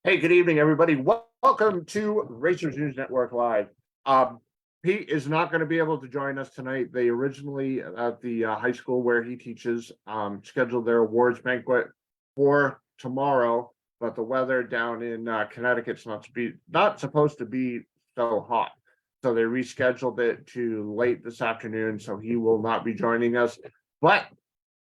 Hey, good evening, everybody. Welcome to Racers News Network Live. Pete is not going to be able to join us tonight. They originally, at the high school where he teaches, scheduled their awards banquet for tomorrow, but the weather down in Connecticut's not supposed to be so hot. So they rescheduled it to late this afternoon, so he will not be joining us. But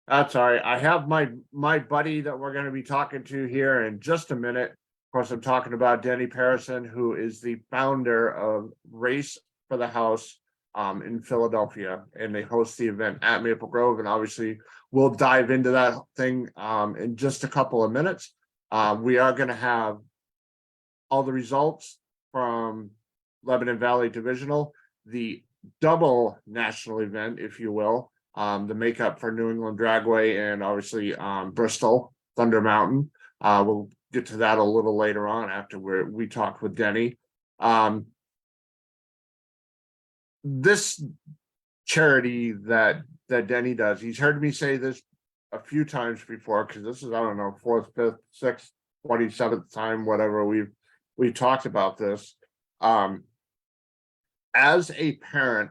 that's all right. I have my buddy that we're going to be talking to here in just a minute. Of course, I'm talking about Denny PARISAN, who is the founder of Race for the House in Philadelphia, and they host the event at Maple Grove. And obviously, we'll dive into that thing in just a couple of minutes. We are going to have all the results from Lebanon Valley Divisional, the double national event, if you will, the makeup for New England Dragway, and obviously Bristol Thunder Mountain. We'll get to that a little later on after we talked with Denny. This charity that Denny does, he's heard me say this a few times before, because this is, I don't know, 4th, 5th, 6th, 27th time, whatever we've talked about this. As a parent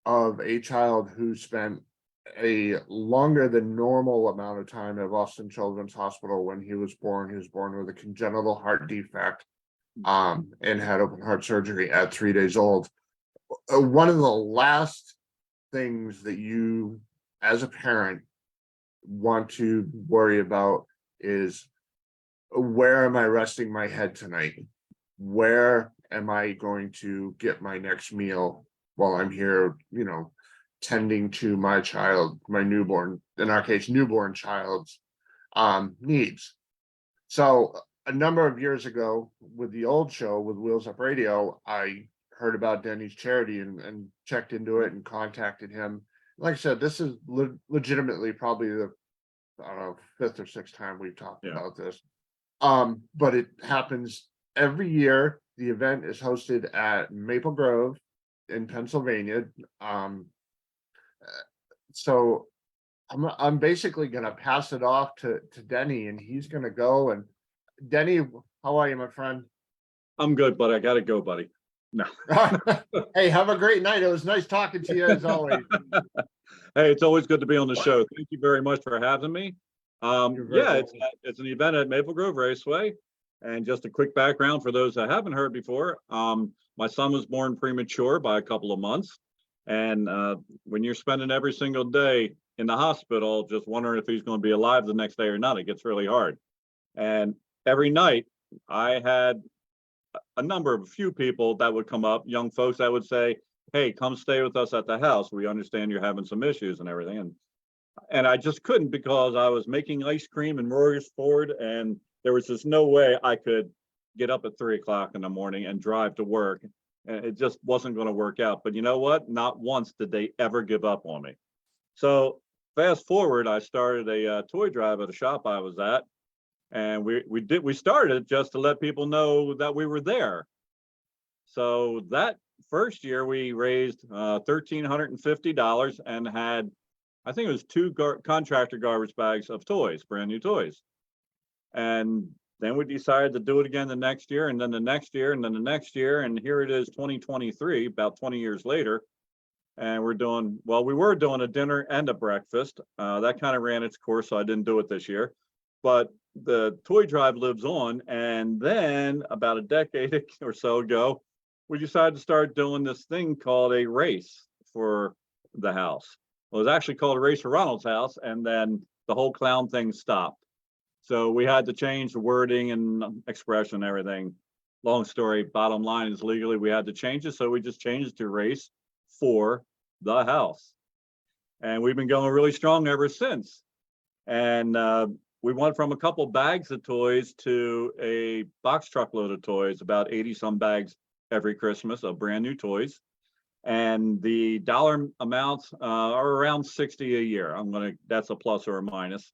of a child who spent a longer than normal amount of time at Boston Children's Hospital when he was born with a congenital heart defect, and had open heart surgery at 3 days old. One of the last things that you, as a parent, want to worry about is, where am I resting my head tonight? Where am I going to get my next meal while I'm here, tending to my child, my newborn, in our case, newborn child's needs. So a number of years ago, with the old show with Wheels Up Radio, I heard about Denny's charity and checked into it and contacted him. Like I said, this is legitimately probably the, I don't know, 5th or 6th time we've talked about this. But it happens every year. The event is hosted at Maple Grove in Pennsylvania. So I'm basically going to pass it off to Denny, and he's going to go. And Denny, how are you, my friend? I'm good, but I got to go, buddy. No. Hey, have a great night. It was nice talking to you as always. Hey, it's always good to be on the show. Thank you very much for having me. It's an event at Maple Grove Raceway. And just a quick background for those that haven't heard before. My son was born premature by a couple of months. And when you're spending every single day in the hospital, just wondering if he's going to be alive the next day or not, it gets really hard. And every night I had a few people that would come up, young folks that would say, hey, come stay with us at the house. We understand you're having some issues and everything. And I just couldn't, because I was making ice cream in Royersford, and there was just no way I could get up at 3 o'clock in the morning and drive to work. And it just wasn't going to work out. But you know what? Not once did they ever give up on me. So fast forward, I started a toy drive at a shop I was at. And we started just to let people know that we were there. So that first year we raised $1,350 and had, I think it was 2 contractor garbage bags of toys, brand new toys. And then we decided to do it again the next year, and then the next year, and then the next year. And here it is, 2023, about 20 years later. And we were doing a dinner and a breakfast. That kind of ran its course, so I didn't do it this year. But the toy drive lives on. And then about a decade or so ago, we decided to start doing this thing called a race for the house. Well, it was actually called a race for Ronald's house, and then the whole clown thing stopped. So we had to change the wording and expression and everything. Long story, bottom line is legally we had to change it. So we just changed it to race for the house. And we've been going really strong ever since. And we went from a couple bags of toys to a box truckload of toys, about 80 some bags every Christmas of brand new toys. And the dollar amounts are around 60 a year. That's a plus or a minus.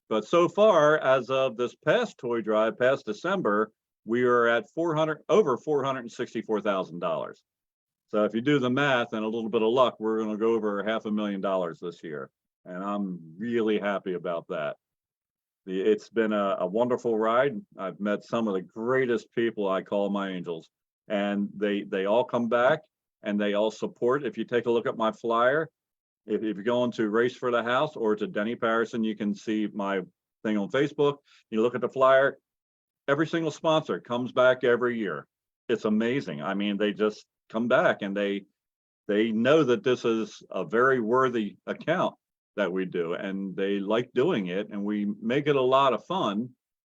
But so far, as of this past toy drive, past December, we are at over $464,000. So if you do the math and a little bit of luck, we're going to go over $500,000 this year. And I'm really happy about that. It's been a wonderful ride. I've met some of the greatest people I call my angels, and they all come back and they all support. If you take a look at my flyer, if you're going to Race for the House or to Denny Parisan, you can see my thing on Facebook. You look at the flyer, every single sponsor comes back every year. It's amazing. I mean, they just come back and they know that this is a very worthy account that we do, and they like doing it, and we make it a lot of fun.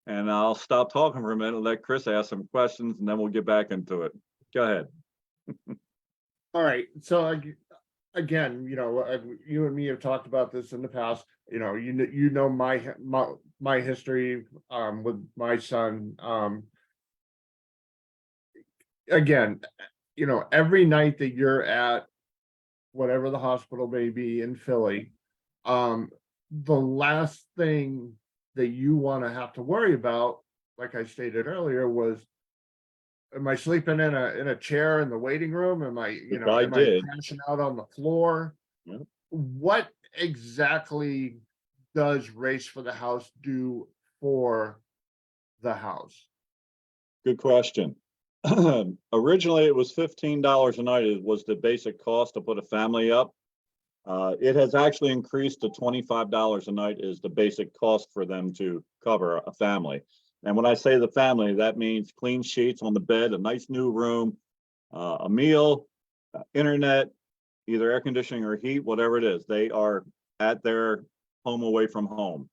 And I'll stop talking for a minute and let Chris ask some questions, and then we'll get back into it. Go ahead. All right, so again, you and me have talked about this in the past. You know my history with my son. Again, every night that you're at whatever the hospital may be in Philly, the last thing that you want to have to worry about, like I stated earlier, was, am I sleeping in a chair in the waiting room? Am I, Which I am I did. crashing out on the floor? Yeah. What exactly does Race for the House do for the house? Good question. Originally, it was $15 a night. It was the basic cost to put a family up. It has actually increased to $25 a night is the basic cost for them to cover a family. And when I say the family, that means clean sheets on the bed, a nice new room, a meal, internet, either air conditioning or heat, whatever it is. They are at their home away from home.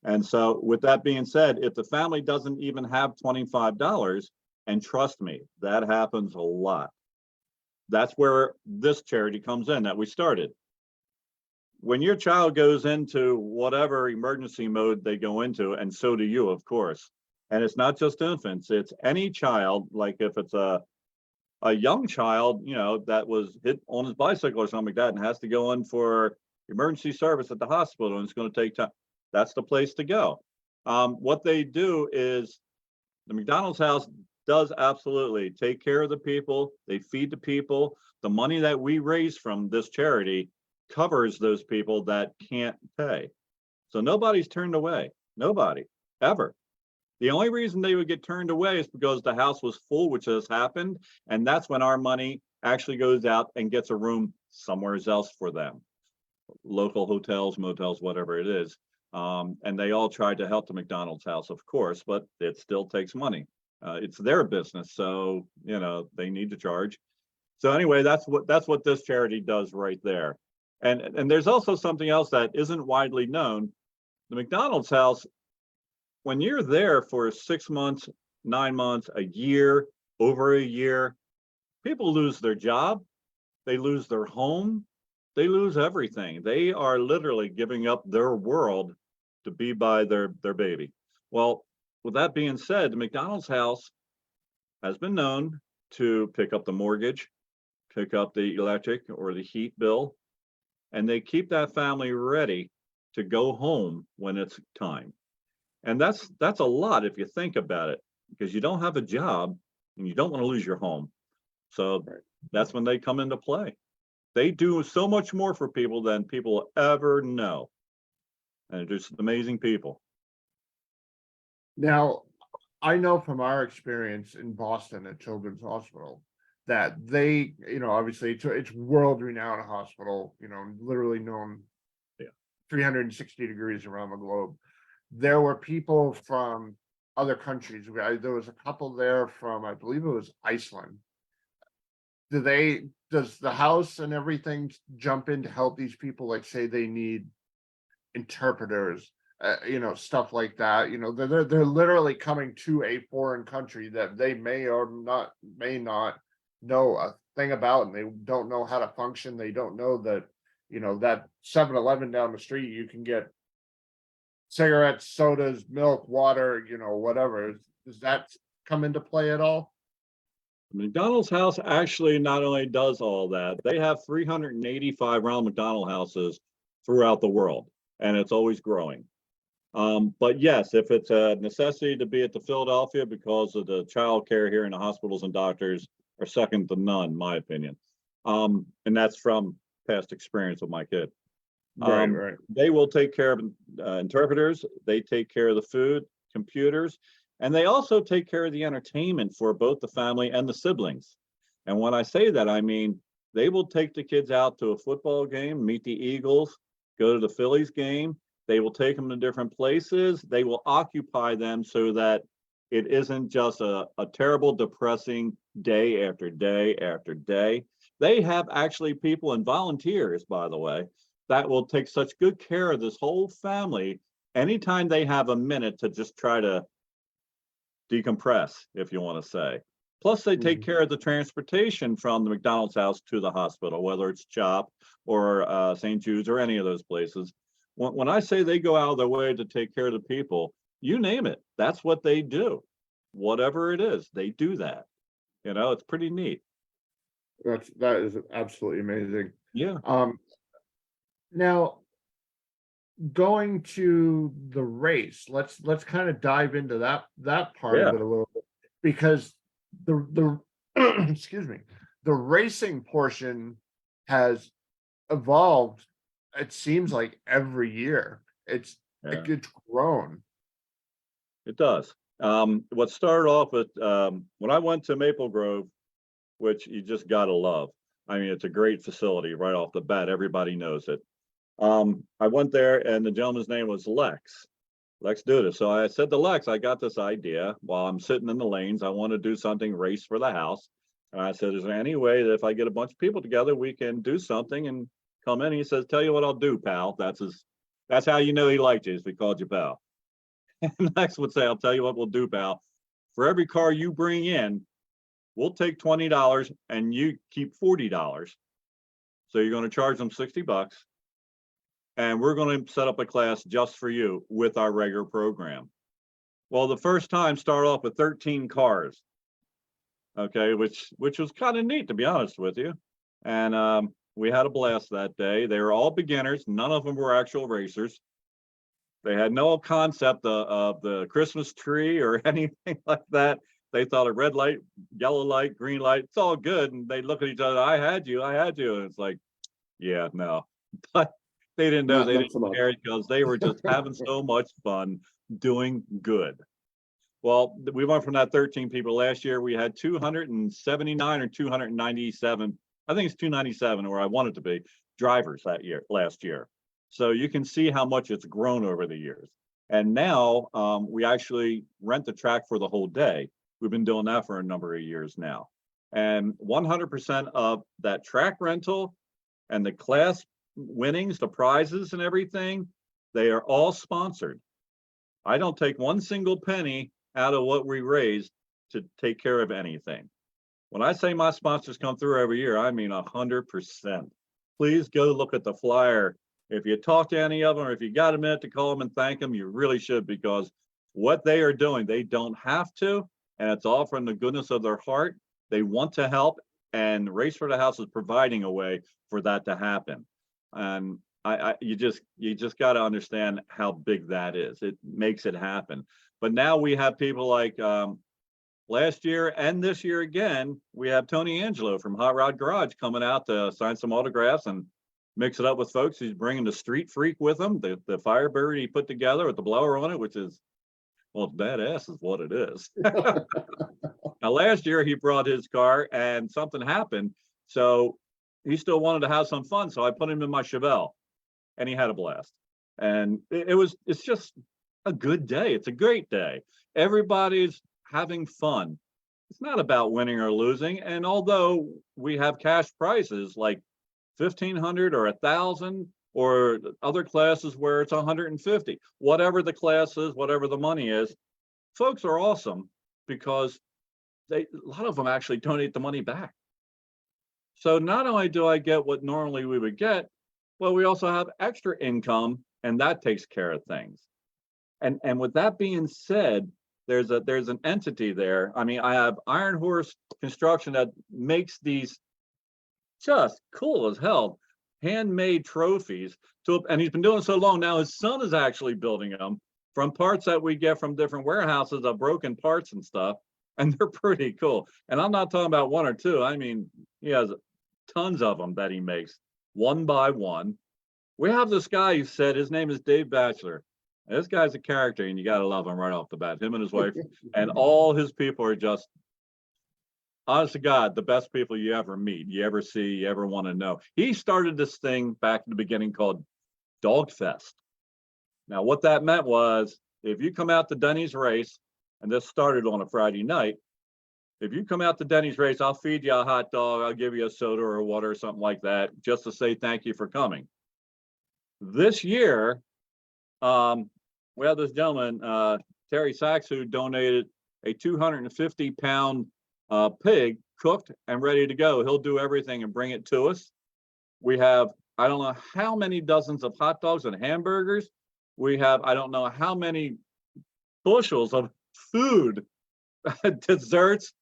And so with that being said, if the family doesn't even have $25, and trust me, that happens a lot. That's where this charity comes in that we started. When your child goes into whatever emergency mode they go into, and so do you, of course, and it's not just infants, it's any child, like if it's a young child, that was hit on his bicycle or something like that and has to go in for emergency service at the hospital and it's going to take time, that's the place to go. What they do is the McDonald's house does absolutely take care of the people. They feed the people. The money that we raise from this charity covers those people that can't pay. So nobody's turned away. Nobody, ever. The only reason they would get turned away is because the house was full, which has happened. And that's when our money actually goes out and gets a room somewhere else for them. Local hotels, motels, whatever it is. And they all tried to help the McDonald's house, of course, but it still takes money. It's their business, so they need to charge. So anyway, that's what this charity does right there. And there's also something else that isn't widely known. The McDonald's house, when you're there for 6 months, 9 months, a year, over a year, people lose their job, they lose their home, they lose everything. They are literally giving up their world to be by their baby. Well, with that being said, the McDonald's house has been known to pick up the mortgage, pick up the electric or the heat bill, and they keep that family ready to go home when it's time. And that's a lot if you think about it, because you don't have a job and you don't want to lose your home. So that's when they come into play. They do so much more for people than people ever know. And they're just amazing people. Now, I know from our experience in Boston at Children's Hospital that they, obviously it's world renowned hospital, literally known 360 degrees around the globe. There were people from other countries. There was a couple there from, I believe it was Iceland. Does the house and everything jump in to help these people? Like, say they need interpreters, stuff like that. They're literally coming to a foreign country that they may not know a thing about, and they don't know how to function. They don't know that, that 7-Eleven down the street, you can get cigarettes, sodas, milk, water, whatever. Does that come into play at all? McDonald's house actually not only does all that, they have 385 Ronald McDonald houses throughout the world, and it's always growing. But yes, if it's a necessity to be at the Philadelphia because of the child care here in the hospitals and doctors are second to none, in my opinion. And that's from past experience with my kid. Right. They will take care of interpreters, they take care of the food, computers, and they also take care of the entertainment for both the family and the siblings. And when I say that, I mean, they will take the kids out to a football game, meet the Eagles, go to the Phillies game. They will take them to different places. They will occupy them so that it isn't just a terrible, depressing day after day after day. They have actually people and volunteers, by the way, that will take such good care of this whole family anytime they have a minute to just try to decompress, if you want to say. Plus, they take care of the transportation from the McDonald's house to the hospital, whether it's CHOP or St. Jude's or any of those places. When I say they go out of their way to take care of the people, you name it, that's what they do. Whatever it is, they do that. You know, it's pretty neat. That is absolutely amazing. Yeah. Now going to the race, let's kind of dive into that part of it a little bit, because the excuse me, the racing portion has evolved. It seems like every year it's grown. It does. What started off with when I went to Maple Grove, which you just gotta love. I mean, it's a great facility right off the bat. Everybody knows it. I went there and the gentleman's name was Lex Duda. So I said to Lex, I got this idea while I'm sitting in the lanes. I want to do something race for the house. And I said, is there any way that if I get a bunch of people together, we can do something and come in? He says, tell you what I'll do, pal. That's how you know he liked you, is we called you pal. And Lex would say, I'll tell you what we'll do, pal. For every car you bring in, we'll take $20 and you keep $40. So you're going to charge them $60. And we're going to set up a class just for you with our regular program. Well, the first time started off with 13 cars. Okay, which was kind of neat, to be honest with you. And we had a blast that day. They were all beginners. None of them were actual racers. They had no concept of the Christmas tree or anything like that. They thought a red light, yellow light, green light, it's all good. And they look at each other, I had you. And it's like, yeah, no. But they didn't know, they didn't care, because they were just having so much fun doing good. Well, we went from that 13 people. Last year we had 279 or 297, I think it's 297 where I wanted to be, drivers last year. So you can see how much it's grown over the years. And now we actually rent the track for the whole day. We've been doing that for a number of years now. And 100% of that track rental and the class winnings, the prizes and everything, they are all sponsored. I don't take one single penny out of what we raise to take care of anything. When I say my sponsors come through every year, I mean 100%. Please go look at the flyer. If you talk to any of them, or if you got a minute to call them and thank them, you really should, because what they are doing, they don't have to, and it's all from the goodness of their heart. They want to help, and Race for the House is providing a way for that to happen. And you just got to understand how big that is. It makes it happen. But now we have people like last year and this year again, we have Tony Angelo from Hot Rod Garage coming out to sign some autographs and mix it up with folks. He's bringing the Street Freak with him, the Firebird he put together with the blower on it, which is, well, it's badass is what it is. Now, last year he brought his car and something happened. So he still wanted to have some fun. So I put him in my Chevelle and he had a blast. And it's just a good day. It's a great day. Everybody's having fun. It's not about winning or losing. And although we have cash prizes like $1,500 or $1,000 or other classes where it's 150, whatever the class is, whatever the money is, folks are awesome, because a lot of them actually donate the money back. So not only do I get what normally we would get, well, we also have extra income, and that takes care of things. And with that being said, there's an entity there. I mean, I have Iron Horse Construction that makes these just cool as hell handmade trophies and he's been doing so long now. His son is actually building them from parts that we get from different warehouses of broken parts and stuff, and they're pretty cool. And I'm not talking about one or two. I mean, he has tons of them that he makes one by one, We have this guy who said his name is Dave Batchelor. And this guy's a character, and you got to love him right off the bat. Him and his wife and all his people are just, honest to God, the best people you ever meet, you ever see, you ever want to know. He started this thing back in the beginning called Dog Fest. Now, what that meant was if you come out to Denny's race, and this started on a Friday night, if you come out to Denny's race, I'll feed you a hot dog, I'll give you a soda or water or something like that, just to say thank you for coming. This year, we have this gentleman, Terry Sachs, who donated a 250-pound pig cooked and ready to go. He'll do everything and bring it to us. We have, I don't know how many dozens of hot dogs and hamburgers. We have, I don't know how many bushels of food, desserts,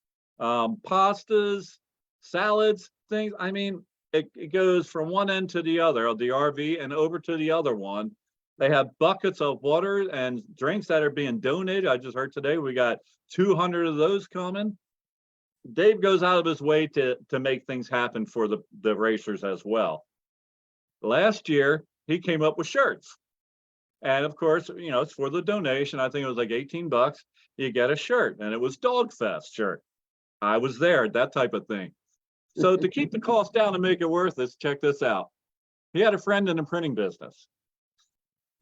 pastas, salads, things. I mean, it goes from one end to the other of the RV and over to the other one. They have buckets of water and drinks that are being donated. I just heard today we got 200 of those coming. Dave goes out of his way to make things happen for the racers as well. Last year, he came up with shirts. And of course, you know, it's for the donation. I think it was like 18 bucks. You get a shirt, and it was Dog Fest shirt. I was there, that type of thing. So to keep the cost down and make it worth it, check this out. He had a friend in the printing business.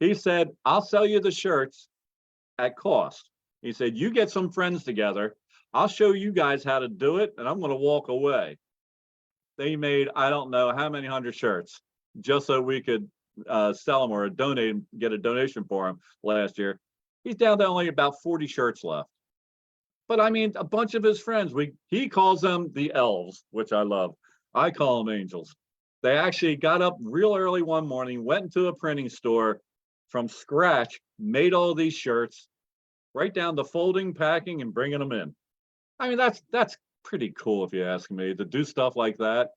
He said, I'll sell you the shirts at cost. He said, you get some friends together. I'll show you guys how to do it, and I'm going to walk away. They made, I don't know how many hundred shirts just so we could sell them or donate, get a donation for him last year. He's down to only about 40 shirts left. But I mean, a bunch of his friends, he calls them the elves, which I love. I call them angels. They actually got up real early one morning, went into a printing store from scratch, made all these shirts, right down to folding, packing, and bringing them in. I mean, that's pretty cool if you ask me, to do stuff like that.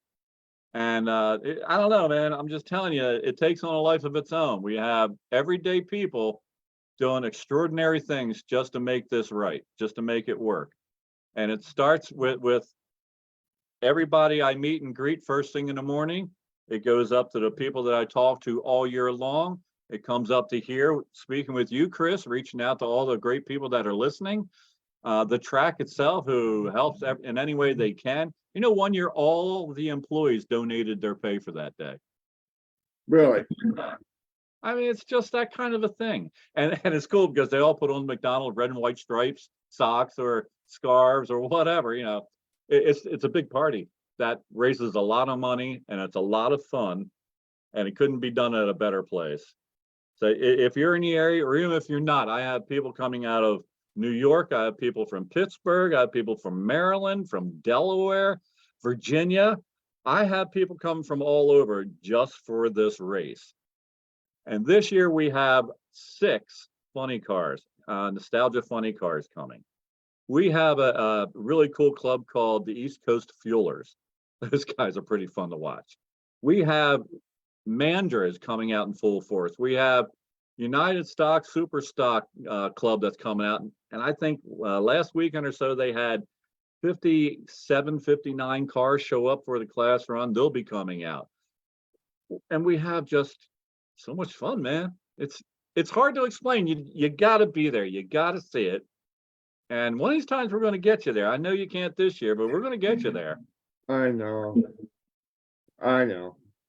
And I don't know, man, I'm just telling you, it takes on a life of its own. We have everyday people doing extraordinary things just to make this right, just to make it work. And it starts with everybody I meet and greet first thing in the morning. It goes up to the people that I talk to all year long. It comes up to here, speaking with you, Chris, reaching out to all the great people that are listening. The track itself, who helps in any way they can. You know, one year, all the employees donated their pay for that day. Really? I mean, it's just that kind of a thing. And it's cool because they all put on McDonald's red and white stripes, socks or scarves or whatever, you know. It's a big party that raises a lot of money, and it's a lot of fun, and it couldn't be done at a better place. So if you're in the area, or even if you're not, I have people coming out of New York, I have people from Pittsburgh, I have people from Maryland, from Delaware, Virginia. I have people come from all over just for this race. And this year we have 6 funny cars, nostalgia funny cars coming. We have a really cool club called the East Coast Fuelers. Those guys are pretty fun to watch. We have Mandras coming out in full force. We have United Stock Super Stock Club that's coming out. And I think last weekend or so, they had 57, 59 cars show up for the class run. They'll be coming out. And we have just so much fun, man. It's hard to explain. You got to be there. You got to see it. And one of these times we're going to get you there. I know you can't this year, but we're going to get you there. I know.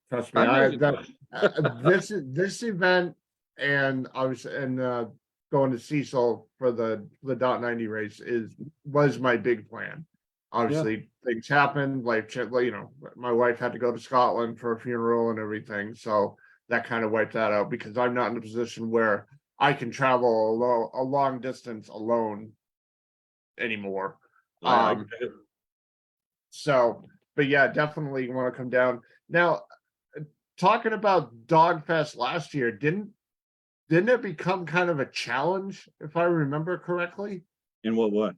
Trust me. This event, and I was going to Cecil for the .90 race was my big plan. Obviously, things happened. Life, you know, my wife had to go to Scotland for a funeral and everything, so that kind of wiped that out because I'm not in a position where I can travel a long distance alone anymore. So, but yeah, definitely want to come down. Now, talking about Dog Fest last year, didn't it become kind of a challenge, if I remember correctly? In what way?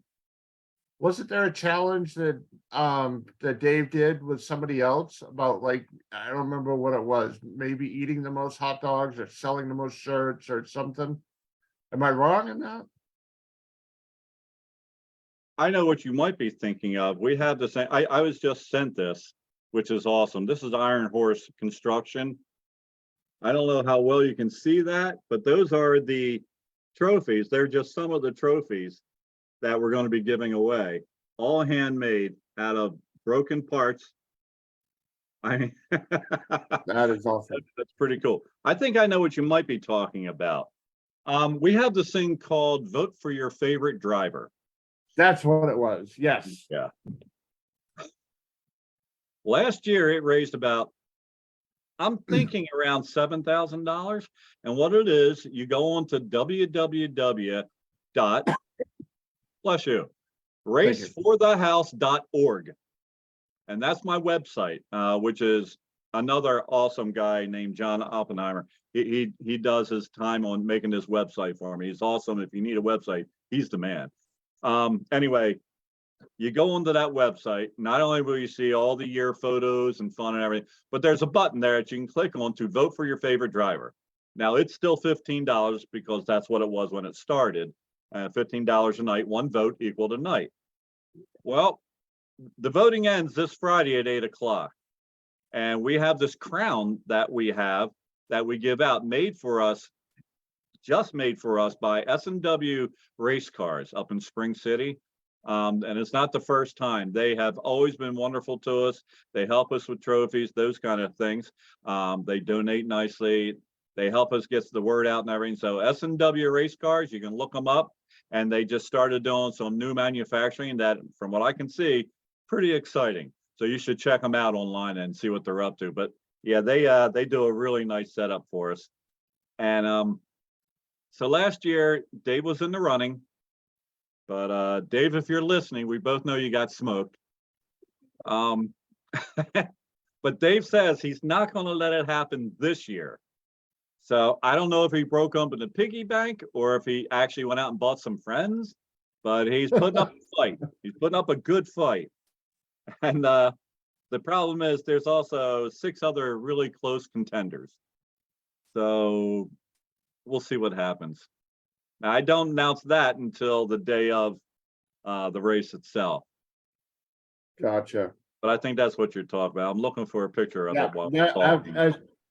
Wasn't there a challenge that that Dave did with somebody else about, like, I don't remember what it was, maybe eating the most hot dogs or selling the most shirts or something? Am I wrong in that? I know what you might be thinking of. We have the same. I was just sent this, which is awesome. This is Iron Horse Construction. I don't know how well you can see that, but those are the trophies. They're just some of the trophies that we're going to be giving away, all handmade out of broken parts. I mean, That is awesome. that's pretty cool. I think I know what you might be talking about. We have this thing called Vote for Your Favorite Driver. That's what it was. Yes. Yeah. Last year it raised about, I'm thinking around $7,000. And what it is, you go on to www. Bless you, raceforthehouse.org. And that's my website, which is another awesome guy named John Oppenheimer. He does his time on making this website for me. He's awesome. If you need a website, he's the man. Anyway, you go onto that website. Not only will you see all the year photos and fun and everything, but there's a button there that you can click on to vote for your favorite driver. Now it's still $15 because that's what it was when it started. $15 a night, one vote equal a night. Well, the voting ends this Friday at 8 o'clock. And we have this crown that we give out, made for us, just made for us by S&W Race Cars up in Spring City. And it's not the first time. They have always been wonderful to us. They help us with trophies, those kind of things. They donate nicely. They help us get the word out and everything. So S&W Race Cars, you can look them up. And they just started doing some new manufacturing that, from what I can see, pretty exciting. So you should check them out online and see what they're up to. But yeah, they do a really nice setup for us. And so last year, Dave was in the running. But Dave, if you're listening, we both know you got smoked. But Dave says he's not going to let it happen this year. So I don't know if he broke open the piggy bank or if he actually went out and bought some friends, but he's putting up a fight. He's putting up a good fight. And the problem is there's also 6 other really close contenders. So we'll see what happens. Now, I don't announce that until the day of the race itself. Gotcha. But I think that's what you're talking about. I'm looking for a picture of it while we're Yeah, talking.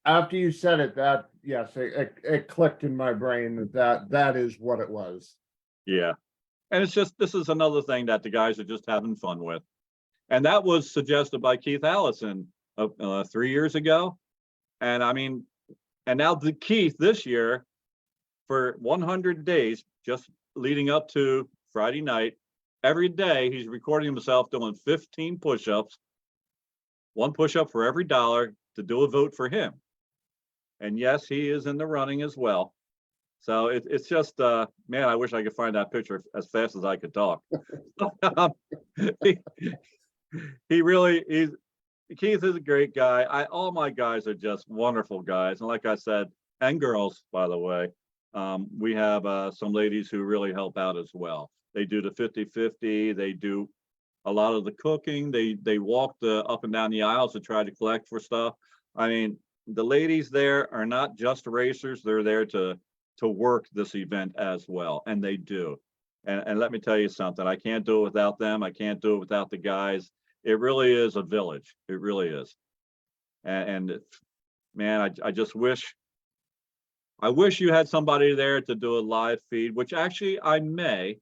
after you said it, that yes, it clicked in my brain that is what it was. Yeah. And it's just, this is another thing that the guys are just having fun with. And that was suggested by Keith Allison 3 years ago. And I mean, and now the Keith this year, for 100 days, just leading up to Friday night, every day he's recording himself doing 15 push-ups, 1 push-up for every $1 to do a vote for him. And yes, he is in the running as well. So it's just, man, I wish I could find that picture as fast as I could talk. Keith is a great guy. All my guys are just wonderful guys. And like I said, and girls, by the way, we have some ladies who really help out as well. They do the 50-50. They do a lot of the cooking. They walk up and down the aisles to try to collect for stuff. I mean, the ladies there are not just racers. They're there to work this event as well. And they do. And let me tell you something, I can't do it without them. I can't do it without the guys. It really is a village. It really is. And man, I just wish you had somebody there to do a live feed, which actually I may.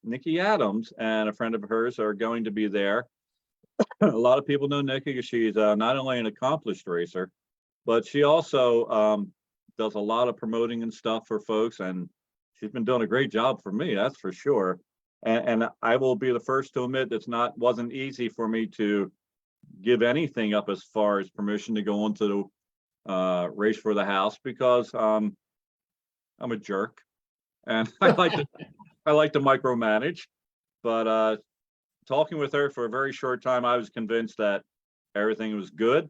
Nikki Adams and a friend of hers are going to be there. A lot of people know Nikki because she's not only an accomplished racer, but she also does a lot of promoting and stuff for folks. And she's been doing a great job for me, that's for sure. And I will be the first to admit wasn't easy for me to give anything up as far as permission to go into the race for the house, because I'm a jerk and I like to micromanage. But talking with her for a very short time, I was convinced that everything was good.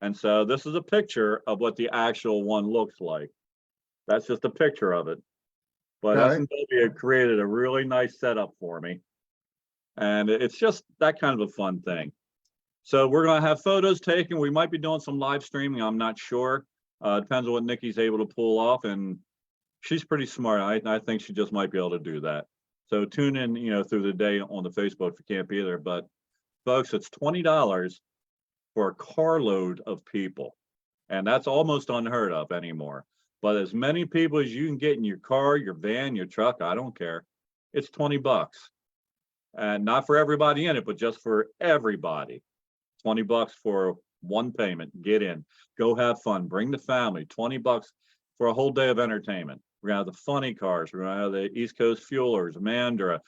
And so this is a picture of what the actual one looks like. That's just a picture of it. But S&W had created a really nice setup for me. And it's just that kind of a fun thing. So we're going to have photos taken. We might be doing some live streaming. I'm not sure. Depends on what Nikki's able to pull off. And she's pretty smart. I think she just might be able to do that. So tune in, through the day on the Facebook if you can't be there. But folks, it's $20 for a carload of people. And that's almost unheard of anymore. But as many people as you can get in your car, your van, your truck, I don't care. It's 20 bucks. And not for everybody in it, but just for everybody. 20 bucks for one payment. Get in, go have fun, bring the family. 20 bucks for a whole day of entertainment. We're gonna have the funny cars. We're gonna have the East Coast Fuelers, Mandra,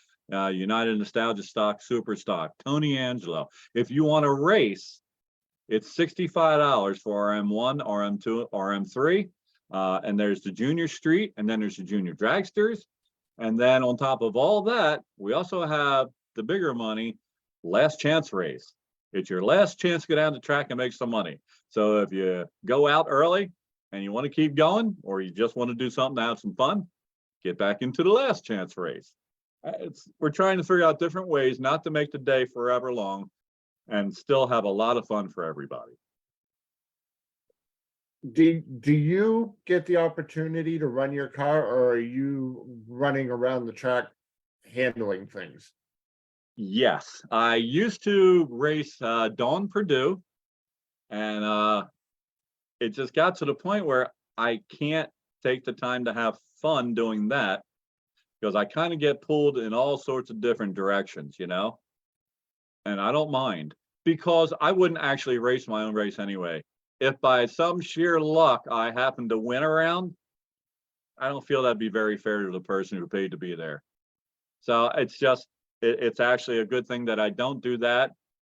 United Nostalgia Stock, Super Stock, Tony Angelo. If you want to race, it's $65 for RM1, RM2, RM3. And there's the Junior Street, and then there's the Junior Dragsters. And then on top of all that, we also have the bigger money, last chance race. It's your last chance to go down the track and make some money. So if you go out early and you want to keep going, or you just want to do something to have some fun, get back into the last chance race. We're trying to figure out different ways not to make the day forever long and still have a lot of fun for everybody. Do you get the opportunity to run your car, or are you running around the track handling things? Yes, I used to race Dawn Purdue, and it just got to the point where I can't take the time to have fun doing that, because I kind of get pulled in all sorts of different directions, you know? And I don't mind, because I wouldn't actually race my own race anyway. If by some sheer luck I happen to win a round, I don't feel that'd be very fair to the person who paid to be there. So it's just, it's actually a good thing that I don't do that,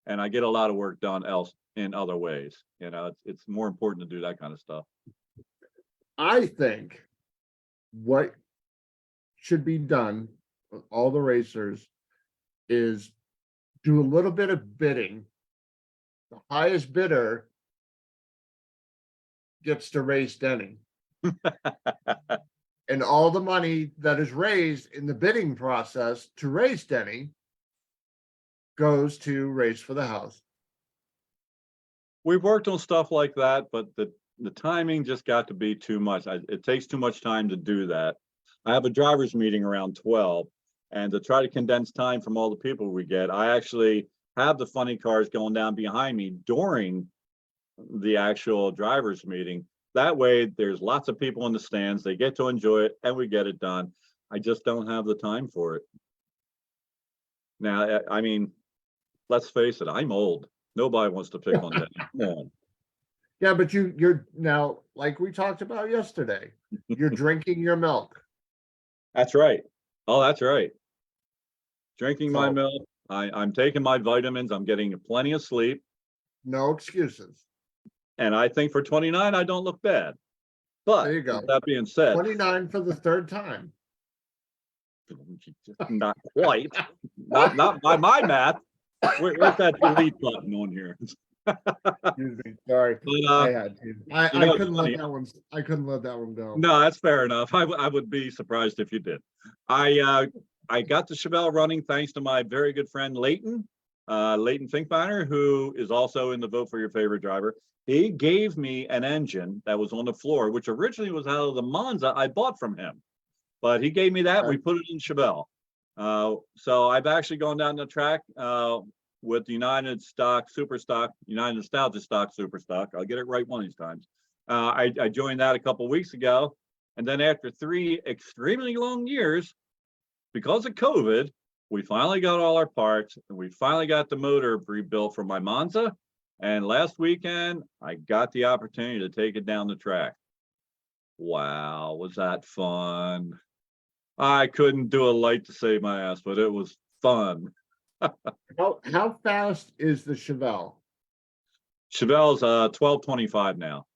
and I get a lot of work done else in other ways. You know, it's more important to do that kind of stuff. I think what should be done with all the racers is do a little bit of bidding. The highest bidder gets to race Denny. And all the money that is raised in the bidding process to race Denny goes to Race for the House. We've worked on stuff like that, but the timing just got to be too much. It takes too much time to do that. I have a driver's meeting around 12, and to try to condense time from all the people we get, I actually have the funny cars going down behind me during the actual driver's meeting. That way, there's lots of people in the stands. They get to enjoy it, and we get it done. I just don't have the time for it. Now, I mean, let's face it, I'm old. Nobody wants to pick on that. Come on. Yeah, but you're now, like we talked about yesterday, you're drinking your milk. That's right. Oh, that's right. Drinking my So- milk. I'm taking my vitamins. I'm getting plenty of sleep. No excuses. And I think for 29, I don't look bad. But There you go. with that being said, 29 for the third time. not quite. Not by my math. Where's that delete button on here? Excuse me. Sorry. But, I had to. I you know, couldn't it's let that one. I couldn't let that one go. No, that's fair enough. I would be surprised if you did. I got the Chevelle running thanks to my very good friend Leighton Finkbeiner, who is also in the Vote for Your Favorite Driver. He gave me an engine that was on the floor, which originally was out of the Monza I bought from him. But he gave me that. Okay. We put it in Chevelle. So I've actually gone down the track with the United Nostalgia Stock Super Stock. I'll get it right one of these times. I joined that a couple of weeks ago. And then after 3 extremely long years, because of COVID, we finally got all our parts, and we finally got the motor rebuilt for my Monza. And last weekend, I got the opportunity to take it down the track. Wow, was that fun? I couldn't do a light to save my ass, but it was fun. How fast is the Chevelle? Chevelle's 1225 now.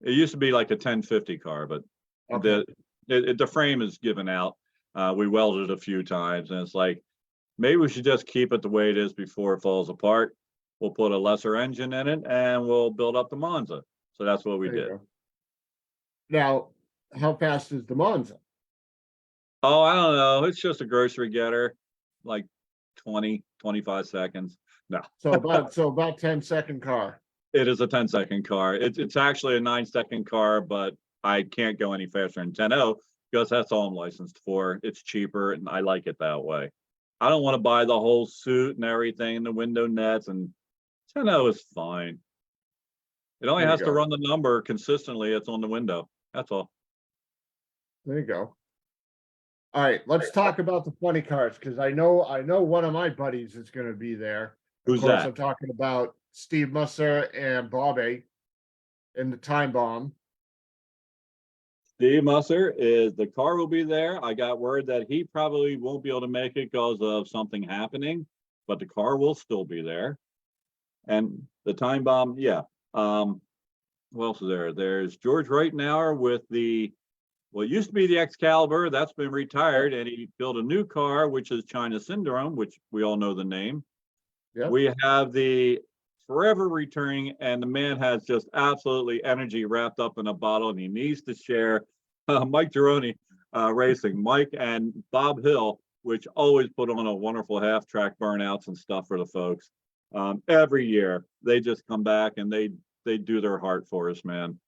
It used to be like a 1050 car, but Okay. the frame is given out. We welded it a few times, and it's like, maybe we should just keep it the way it is before it falls apart. We'll put a lesser engine in it, and we'll build up the Monza. So that's what we There you did. go. Now, how fast is the Monza? Oh, I don't know. It's just a grocery getter, like 20, 25 seconds. No, So about 10-second car. it is a 10-second car. It's actually a 9-second car, but I can't go any faster than 10.0 because that's all I'm licensed for. It's cheaper, and I like it that way. I don't want to buy the whole suit and everything, and the window nets, and 10.0 is fine. It only There you has to go. run the number consistently. It's on the window. That's all. There you go. All right, let's talk about the funny cars, because I know one of my buddies is going to be there. Of Who's course, that? I'm talking about Steve Musser and Bobby in the Time Bomb. Steve Musser is, the car will be there. I got word that he probably won't be able to make it because of something happening, but the car will still be there. And the Time Bomb, yeah. Who else is there? There's George Reitenauer with the, well, it used to be the Excalibur. That's been retired, and he built a new car, which is China Syndrome, which we all know the name. Yep. We have the forever returning, and the man has just absolutely energy wrapped up in a bottle, and he needs to share Mike Gironi Racing, Mike and Bob Hill, which always put on a wonderful half-track burnouts and stuff for the folks. Every year they just come back and they do their heart for us, man.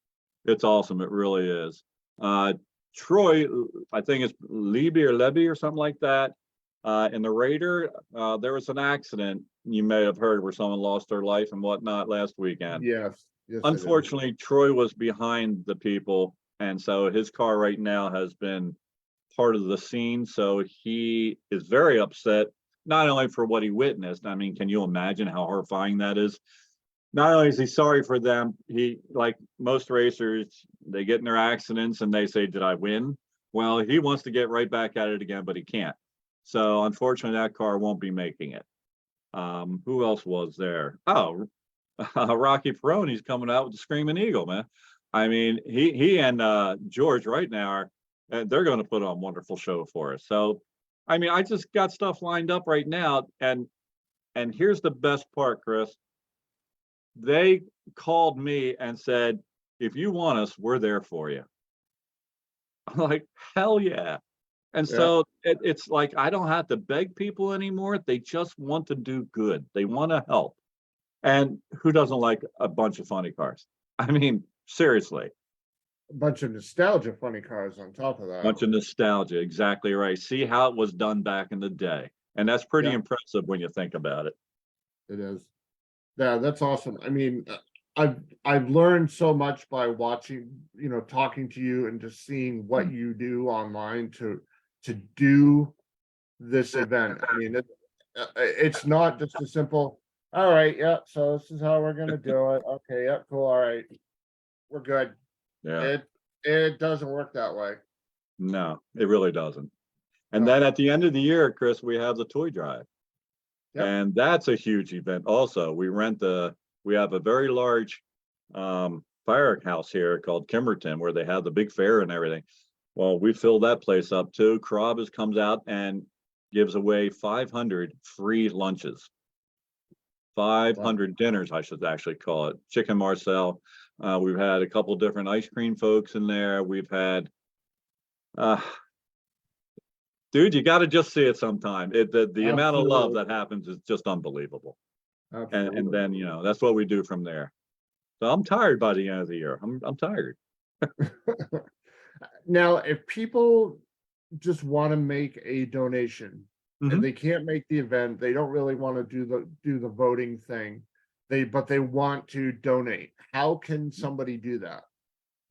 It's awesome. It really is. Troy, I think it's Levy or something like that. In the Raider, there was an accident you may have heard where someone lost their life and whatnot last weekend. Yes. Yes. Unfortunately, Troy was behind the people, and so his car right now has been part of the scene. So he is very upset, not only for what he witnessed. I mean, can you imagine how horrifying that is? Not only is he sorry for them, he, like most racers, they get in their accidents and they say, "Did I win?" Well, he wants to get right back at it again, but he can't. So unfortunately, that car won't be making it. Who else was there? Oh, Rocky Peroni's coming out with the Screaming Eagle, man. I mean, he and George right now are, they're going to put on a wonderful show for us. So, I mean, I just got stuff lined up right now, and here's the best part, Chris. They called me and said, "If you want us, we're there for you." I'm like, hell yeah. And Yeah. so it's like, I don't have to beg people anymore. They just want to do good. They want to help. And who doesn't like a bunch of funny cars? I mean, seriously, A bunch of nostalgia funny cars on top of that. bunch of nostalgia. Exactly right. See how it was done back in the day. And that's pretty Yeah. impressive when you think about it. It is. Yeah, that's awesome. I mean, I've learned so much by watching, talking to you and just seeing what you do online to do this event. I mean, it's not just a simple, all right, yeah, so this is how we're gonna do it. Okay, yeah, cool, all right, we're good. Yeah. It doesn't work that way. No, it really doesn't. And No. then at the end of the year, Chris, we have the toy drive. Yep. And that's a huge event also. We have a very large firehouse here called Kimberton where they have the big fair and everything. Well, we filled that place up too. Carrabba's comes out and gives away 500 free lunches. 500 dinners, I should actually call it. Chicken Marcel. We've had a couple different ice cream folks in there. We've had dude, you got to just see it sometime. The amount of love that happens is just unbelievable. And then, that's what we do from there. So I'm tired by the end of the year. I'm tired. Now, if people just want to make a donation Mhm. and they can't make the event, they don't really want to do the voting thing. But they want to donate. How can somebody do that?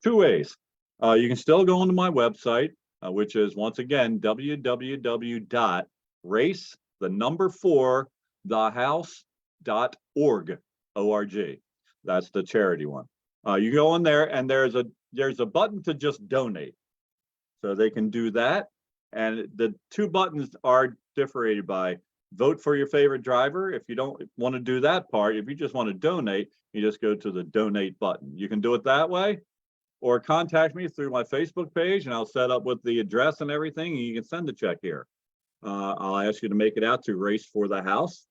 Two ways. You can still go onto my website, which is once again www.race4thehouse.org. O-R-G. That's the charity one. You go in there and there's a button to just donate. So they can do that. And the two buttons are differentiated by vote for your favorite driver. If you don't want to do that part, if you just want to donate, you just go to the donate button. You can do it that way, or contact me through my Facebook page and I'll set up with the address and everything, and you can send a check here. I'll ask you to make it out to Race for the House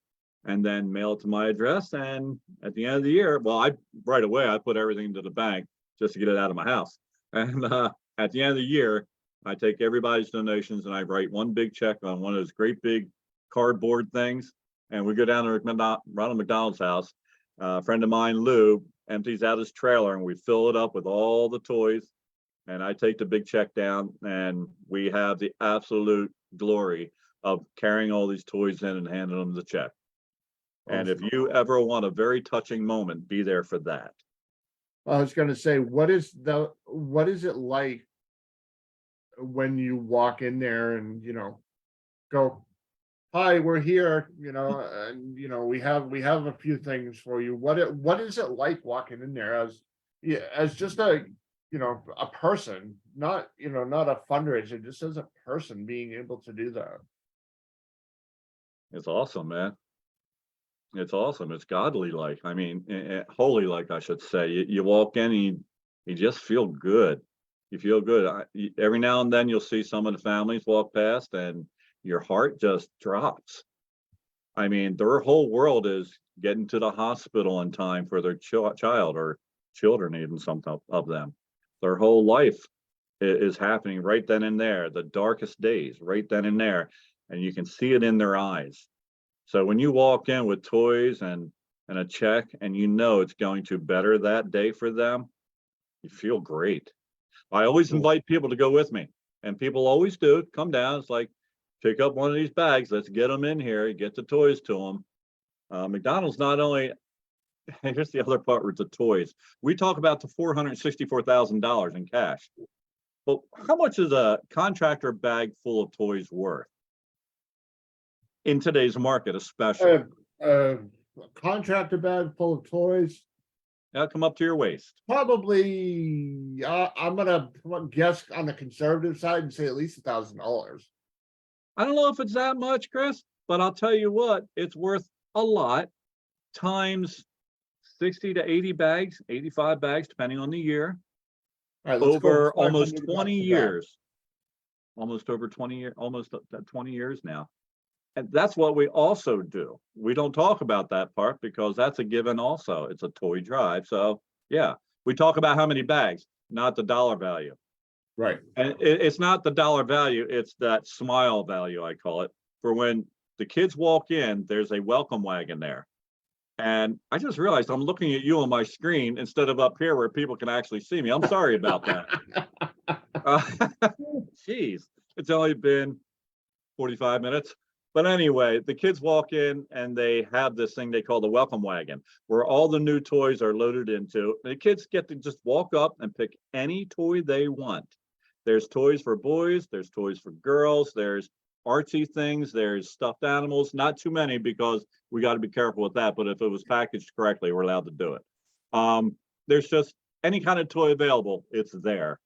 and then mail it to my address. And at the end of the year, well, right away, I put everything into the bank just to get it out of my house. And at the end of the year, I take everybody's donations and I write one big check on one of those great big cardboard things. And we go down to Ronald McDonald's house. A friend of mine, Lou, empties out his trailer and we fill it up with all the toys. And I take the big check down and we have the absolute glory of carrying all these toys in and handing them the check. And if you ever want a very touching moment, be there for that. I was gonna say, what is it like when you walk in there and, go, hi, we're here, and we have a few things for you. What is it like walking in there as, yeah, as just a person, not a fundraiser, just as a person being able to do that. It's awesome, man. It's awesome. It's godly like. I mean, holy like, I should say. You walk in and you just feel good. You feel good. Every now and then you'll see some of the families walk past and your heart just drops. I mean, their whole world is getting to the hospital in time for their child or children, even some of them. Their whole life is happening right then and there, the darkest days, right then and there. And you can see it in their eyes. So when you walk in with toys and a check and you know it's going to better that day for them, you feel great. I always Cool. invite people to go with me, and people always do. Come down. It's like, pick up one of these bags. Let's get them in here. Get the toys to them. McDonald's not only, here's the other part with the toys. We talk about the $464,000 in cash. But how much is a contractor bag full of toys worth in today's market, especially? A contractor bag full of toys, Now come up to your waist. probably, I'm gonna guess on the conservative side and say at least $1,000. I don't know if it's that much, Chris, but I'll tell you what, it's worth a lot times 60 to 80 bags, 85 bags, depending on the year, All right, let's go over with almost 500 20 bucks a bag. years, almost over 20 years, almost 20 years now. And that's what we also do. We don't talk about that part because that's a given also. It's a toy drive. So yeah, we talk about how many bags, not the dollar value. Right. And it's not the dollar value, it's that smile value, I call it. For when the kids walk in, there's a welcome wagon there. And I just realized I'm looking at you on my screen instead of up here where people can actually see me. I'm sorry about that. Geez, it's only been 45 minutes. But anyway, the kids walk in and they have this thing they call the welcome wagon, where all the new toys are loaded into. The kids get to just walk up and pick any toy they want. There's toys for boys, there's toys for girls, there's artsy things, there's stuffed animals, not too many because we got to be careful with that. But if it was packaged correctly, we're allowed to do it. There's just any kind of toy available, it's there.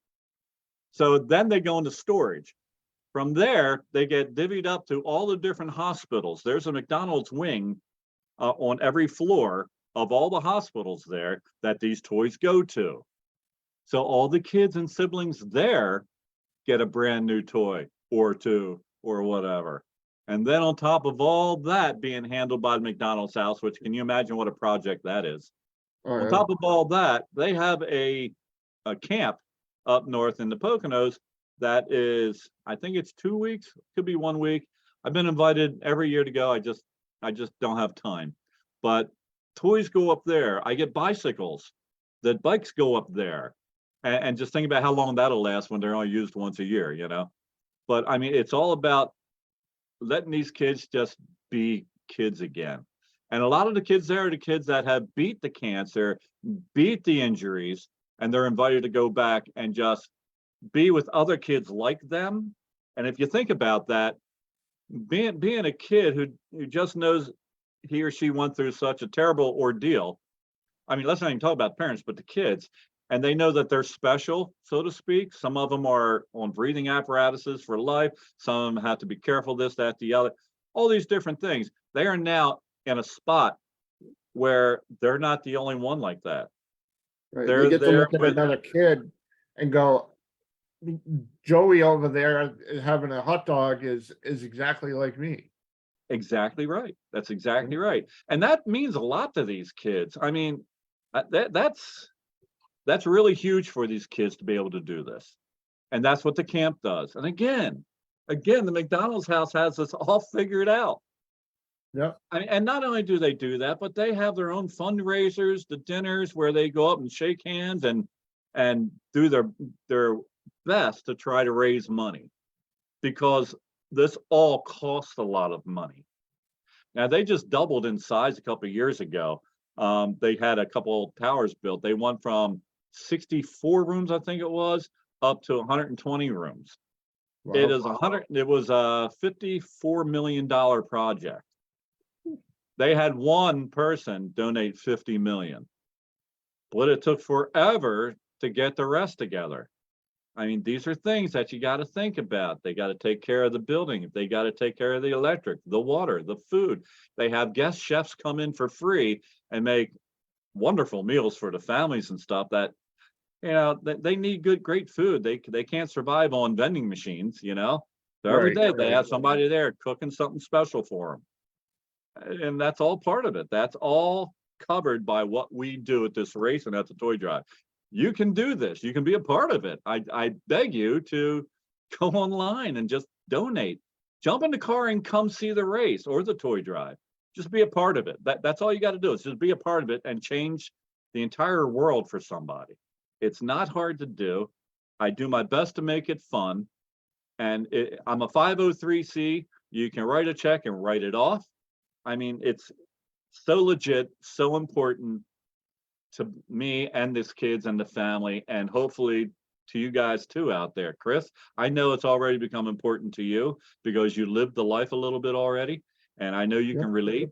So then they go into storage. From there, they get divvied up to all the different hospitals. There's a McDonald's wing on every floor of all the hospitals there that these toys go to. So all the kids and siblings there get a brand new toy or two or whatever. And then on top of all that being handled by the McDonald's house, which can you imagine what a project that is? Oh, On yeah. top of all that, they have a camp up north in the Poconos that is, I think it's 2 weeks, could be 1 week. I've been invited every year to go. I just don't have time. But toys go up there. I get bicycles. The bikes go up there. And just think about how long that'll last when they're only used once a year, you know? But I mean, it's all about letting these kids just be kids again. And a lot of the kids there are the kids that have beat the cancer, beat the injuries, and they're invited to go back and just be with other kids like them. And if you think about that, being a kid who just knows he or she went through such a terrible ordeal. I mean, let's not even talk about parents, but the kids, and they know that they're special, so to speak. Some of them are on breathing apparatuses for life. Some of them have to be careful, this, that, the other, all these different things. They are now in a spot where they're not the only one like that. Right. They They're get to there look at with, another kid and go, Joey over there having a hot dog is exactly like me. exactly right. That's exactly right. And that means a lot to these kids. I mean, that's really huge for these kids to be able to do this. And that's what the camp does. And again, the McDonald's house has this all figured out. Yeah. I mean, and not only do they do that, but they have their own fundraisers, the dinners where they go up and shake hands and do their best to try to raise money, because this all costs a lot of money. Now they just doubled in size a couple of years ago, They had a couple towers built. They went from 64 rooms, I think it was, up to 120 rooms. It Wow. is it was a $54 million project. They had one person donate 50 million, but it took forever to get the rest together. I mean, these are things that you got to think about. They got to take care of the building. They got to take care of the electric, the water, the food. They have guest chefs come in for free and make wonderful meals for the families and stuff that, they need great food. They can't survive on vending machines, So every Right, day they right. have somebody there cooking something special for them. And that's all part of it. That's all covered by what we do at this race and at the toy drive. You can do this. You can be a part of it. I beg you to go online and just donate. Jump in the car and come see the race or the toy drive. Just be a part of it. That's all you got to do is just be a part of it and change the entire world for somebody. It's not hard to do. I do my best to make it fun. And I'm a 503c. You can write a check and write it off. I mean, it's so legit, so important to me and this kids and the family, and hopefully to you guys too out there. Chris, I know it's already become important to you because you lived the life a little bit already, and I know you can relate.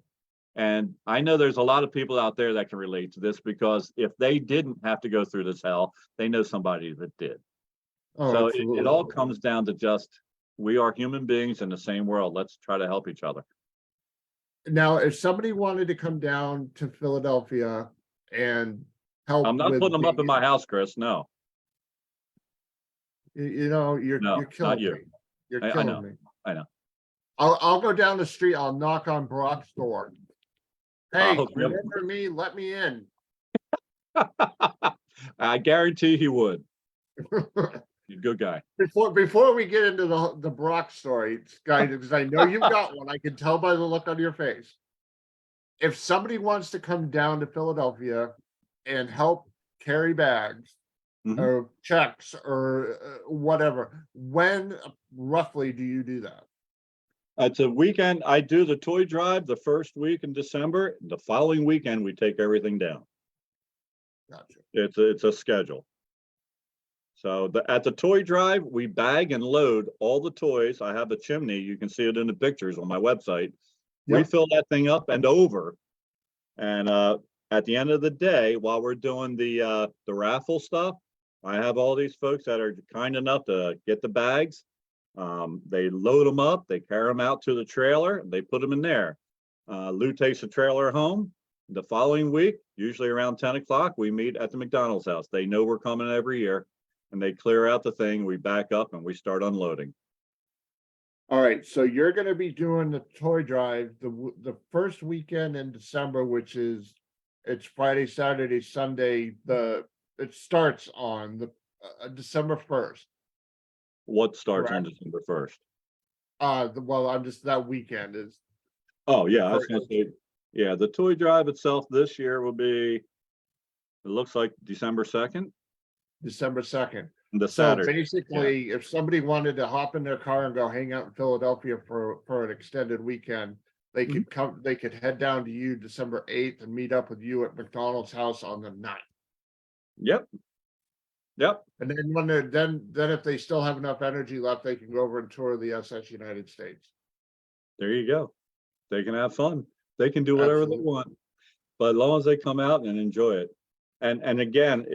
And I know there's a lot of people out there that can relate to this because if they didn't have to go through this hell, they know somebody that did. Oh, So absolutely. it all comes down to just, we are human beings in the same world. Let's try to help each other. Now, if somebody wanted to come down to Philadelphia and help I'm not with putting them up in my house, Chris. No, you're no, not killing you. me. You're I killing know. me. I know. I'll go down the street. I'll knock on Brock's door. Hey, Oh, yep. remember me? Let me in. I guarantee he would. He's a good guy. Before we get into the Brock story, guys, because I know you've got one. I can tell by the look on your face. If somebody wants to come down to Philadelphia and help carry bags or checks or whatever, when roughly do you do that? It's a weekend. I do the toy drive the first week in December. The following weekend, we take everything down. Gotcha. It's a schedule. So at the toy drive, we bag and load all the toys. I have a chimney. You can see it in the pictures on my website. We Yep. fill that thing up and over. And at the end of the day, while we're doing the raffle stuff, I have all these folks that are kind enough to get the bags. They load them up, they carry them out to the trailer, they put them in there. Lou takes the trailer home. The following week, usually around 10 o'clock, we meet at the McDonald's house. They know we're coming every year, and they clear out the thing. We back up and we start unloading. All right, so you're going to be doing the toy drive the first weekend in December, which is it's Friday, Saturday, Sunday. It starts on the December 1st. What starts Correct. on December 1st? Well, I'm just that weekend is. Oh yeah, I was gonna say, yeah, the toy drive itself this year will be, it looks like December 2nd. December 2nd. The So Saturday. basically, if somebody wanted to hop in their car and go hang out in Philadelphia for an extended weekend, they could come. They could head down to you December 8th and meet up with you at McDonald's house on the 9th. Yep. Yep. And then when they're then if they still have enough energy left, they can go over and tour the SS United States. There you go. They can have fun. They can do whatever they want, but as long as they come out and enjoy it. And again,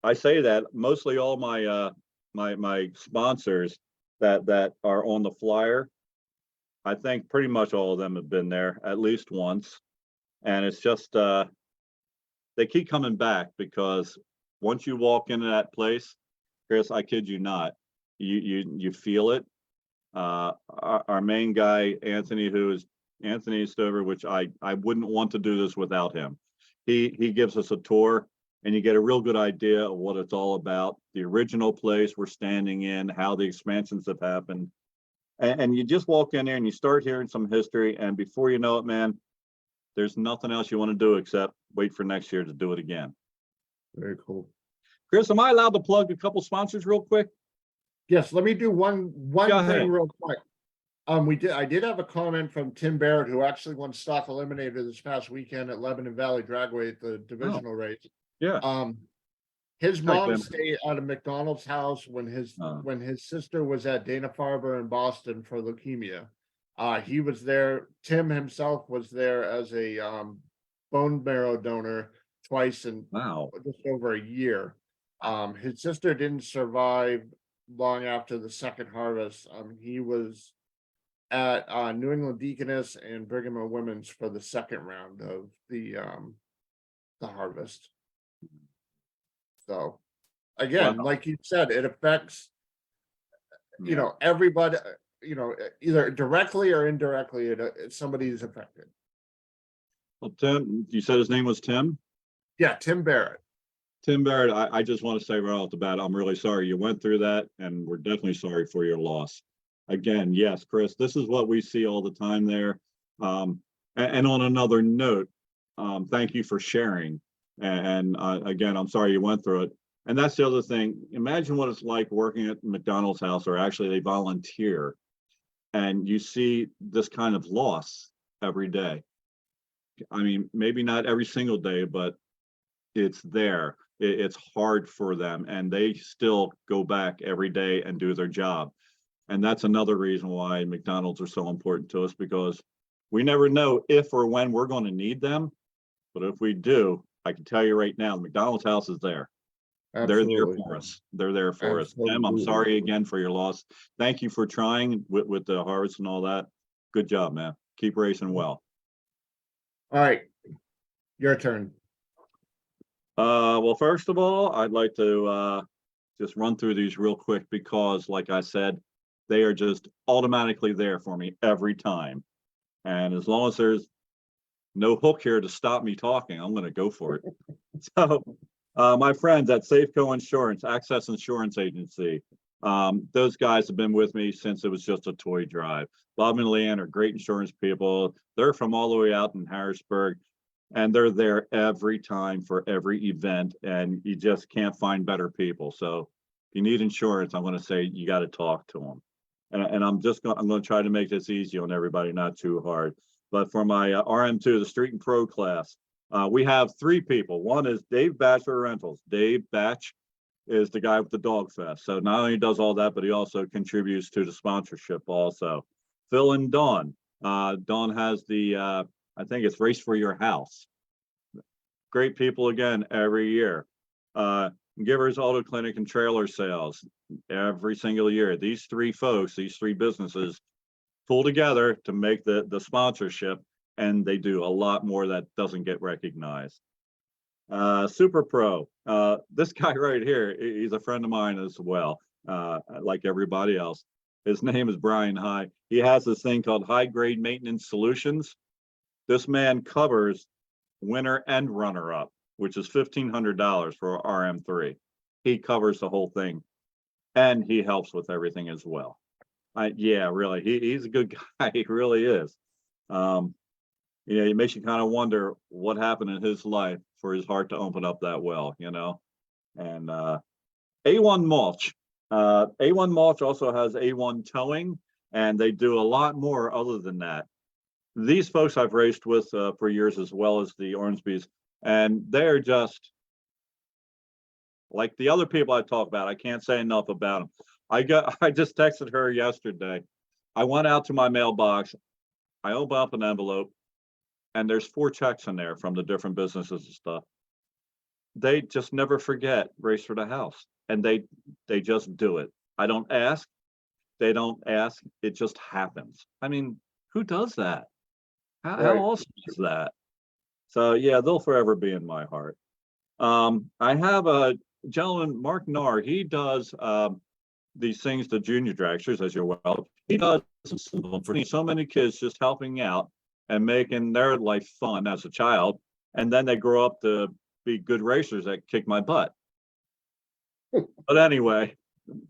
I say that mostly all my my sponsors that are on the flyer, I think pretty much all of them have been there at least once, and it's just they keep coming back because once you walk into that place, Chris, I kid you not, you feel it. Our main guy, Anthony, who is Anthony Stover, which I wouldn't want to do this without him. He gives us a tour and you get a real good idea of what it's all about. The original place we're standing in, how the expansions have happened. And you just walk in there and you start hearing some history, and before you know it, man, there's nothing else you want to do except wait for next year to do it again. Very cool. Chris, am I allowed to plug a couple sponsors real quick? Yes, let me do one thing real quick. I did have a comment from Tim Barrett, who actually won stock eliminator this past weekend at Lebanon Valley Dragway at the divisional race. Yeah. Um, his Hi, mom Tim. stayed at a McDonald's house when his sister was at Dana-Farber in Boston for leukemia. He was there. Tim himself was there as a bone marrow donor twice in Wow. just over a year. His sister didn't survive long after the second harvest. He was at New England Deaconess and Brigham and Women's for the second round of the harvest. So again, Wow. like you said, it affects Yeah. everybody. Either directly or indirectly, somebody is affected. Well, Tim, you said his name was Tim? Yeah, Tim Barrett. Tim Barrett, I just want to say right off the bat, I'm really sorry you went through that, and we're definitely sorry for your loss. Again, yes, Chris, this is what we see all the time there. And on another note, thank you for sharing. And again, I'm sorry you went through it. And that's the other thing. Imagine what it's like working at McDonald's house, or actually they volunteer, and you see this kind of loss every day. I mean, maybe not every single day, but it's there. It's hard for them, and they still go back every day and do their job. And that's another reason why McDonald's are so important to us, because we never know if or when we're going to need them. But if we do, I can tell you right now, the McDonald's house is there. They're there Absolutely. for us. They're there for us. Tim, I'm Absolutely. sorry again for your loss. Thank you for trying with the harvest and all that. Good job, man. Keep racing well. All right, your turn. Well, first of all, I'd like to just run through these real quick, because like I said, they are just automatically there for me every time. And as long as there's no hook here to stop me talking, I'm going to go for it. So, my friends at Safeco Insurance, Access Insurance Agency, those guys have been with me since it was just a toy drive. Bob and Leanne are great insurance people. They're from all the way out in Harrisburg, and they're there every time for every event, and you just can't find better people. So if you need insurance, I'm going to say you got to talk to them. And I'm going to try to make this easy on everybody, not too hard. But for my RM2, the Street and Pro class, we have three people. One is Dave Batcher Rentals. Dave Batch is the guy with the Dog Fest. So not only does all that, but he also contributes to the sponsorship also. Phil and Dawn. Dawn has the, I think it's Race for Your House. Great people again every year. Givers Auto Clinic and Trailer Sales every single year. These three folks, these three businesses pull together to make the sponsorship, and they do a lot more that doesn't get recognized. Super Pro, this guy right here, he's a friend of mine as well, like everybody else. His name is Brian High. He has this thing called High Grade Maintenance Solutions. This man covers winner and runner up, which is $1,500 for RM3. He covers the whole thing, and he helps with everything as well. Yeah, really, he's a good guy. He really is. It makes you kind of wonder what happened in his life for his heart to open up that well, And A1 Mulch. A1 Mulch also has A1 Towing, and they do a lot more other than that. These folks I've raced with for years, as well as the Ormsbys, and they're just like the other people I talk about. I can't say enough about them. I just texted her yesterday. I went out to my mailbox. I opened up an envelope, and there's 4 checks in there from the different businesses and stuff. They just never forget Race for the House, and they just do it. I don't ask. They don't ask. It just happens. I mean, who does that? How awesome is that? So yeah, they'll forever be in my heart. I have a gentleman, Mark Narr. He does these things to junior dragsters, as you're well. He does some of them for so many kids, just helping out and making their life fun as a child, and then they grow up to be good racers that kick my butt. But anyway,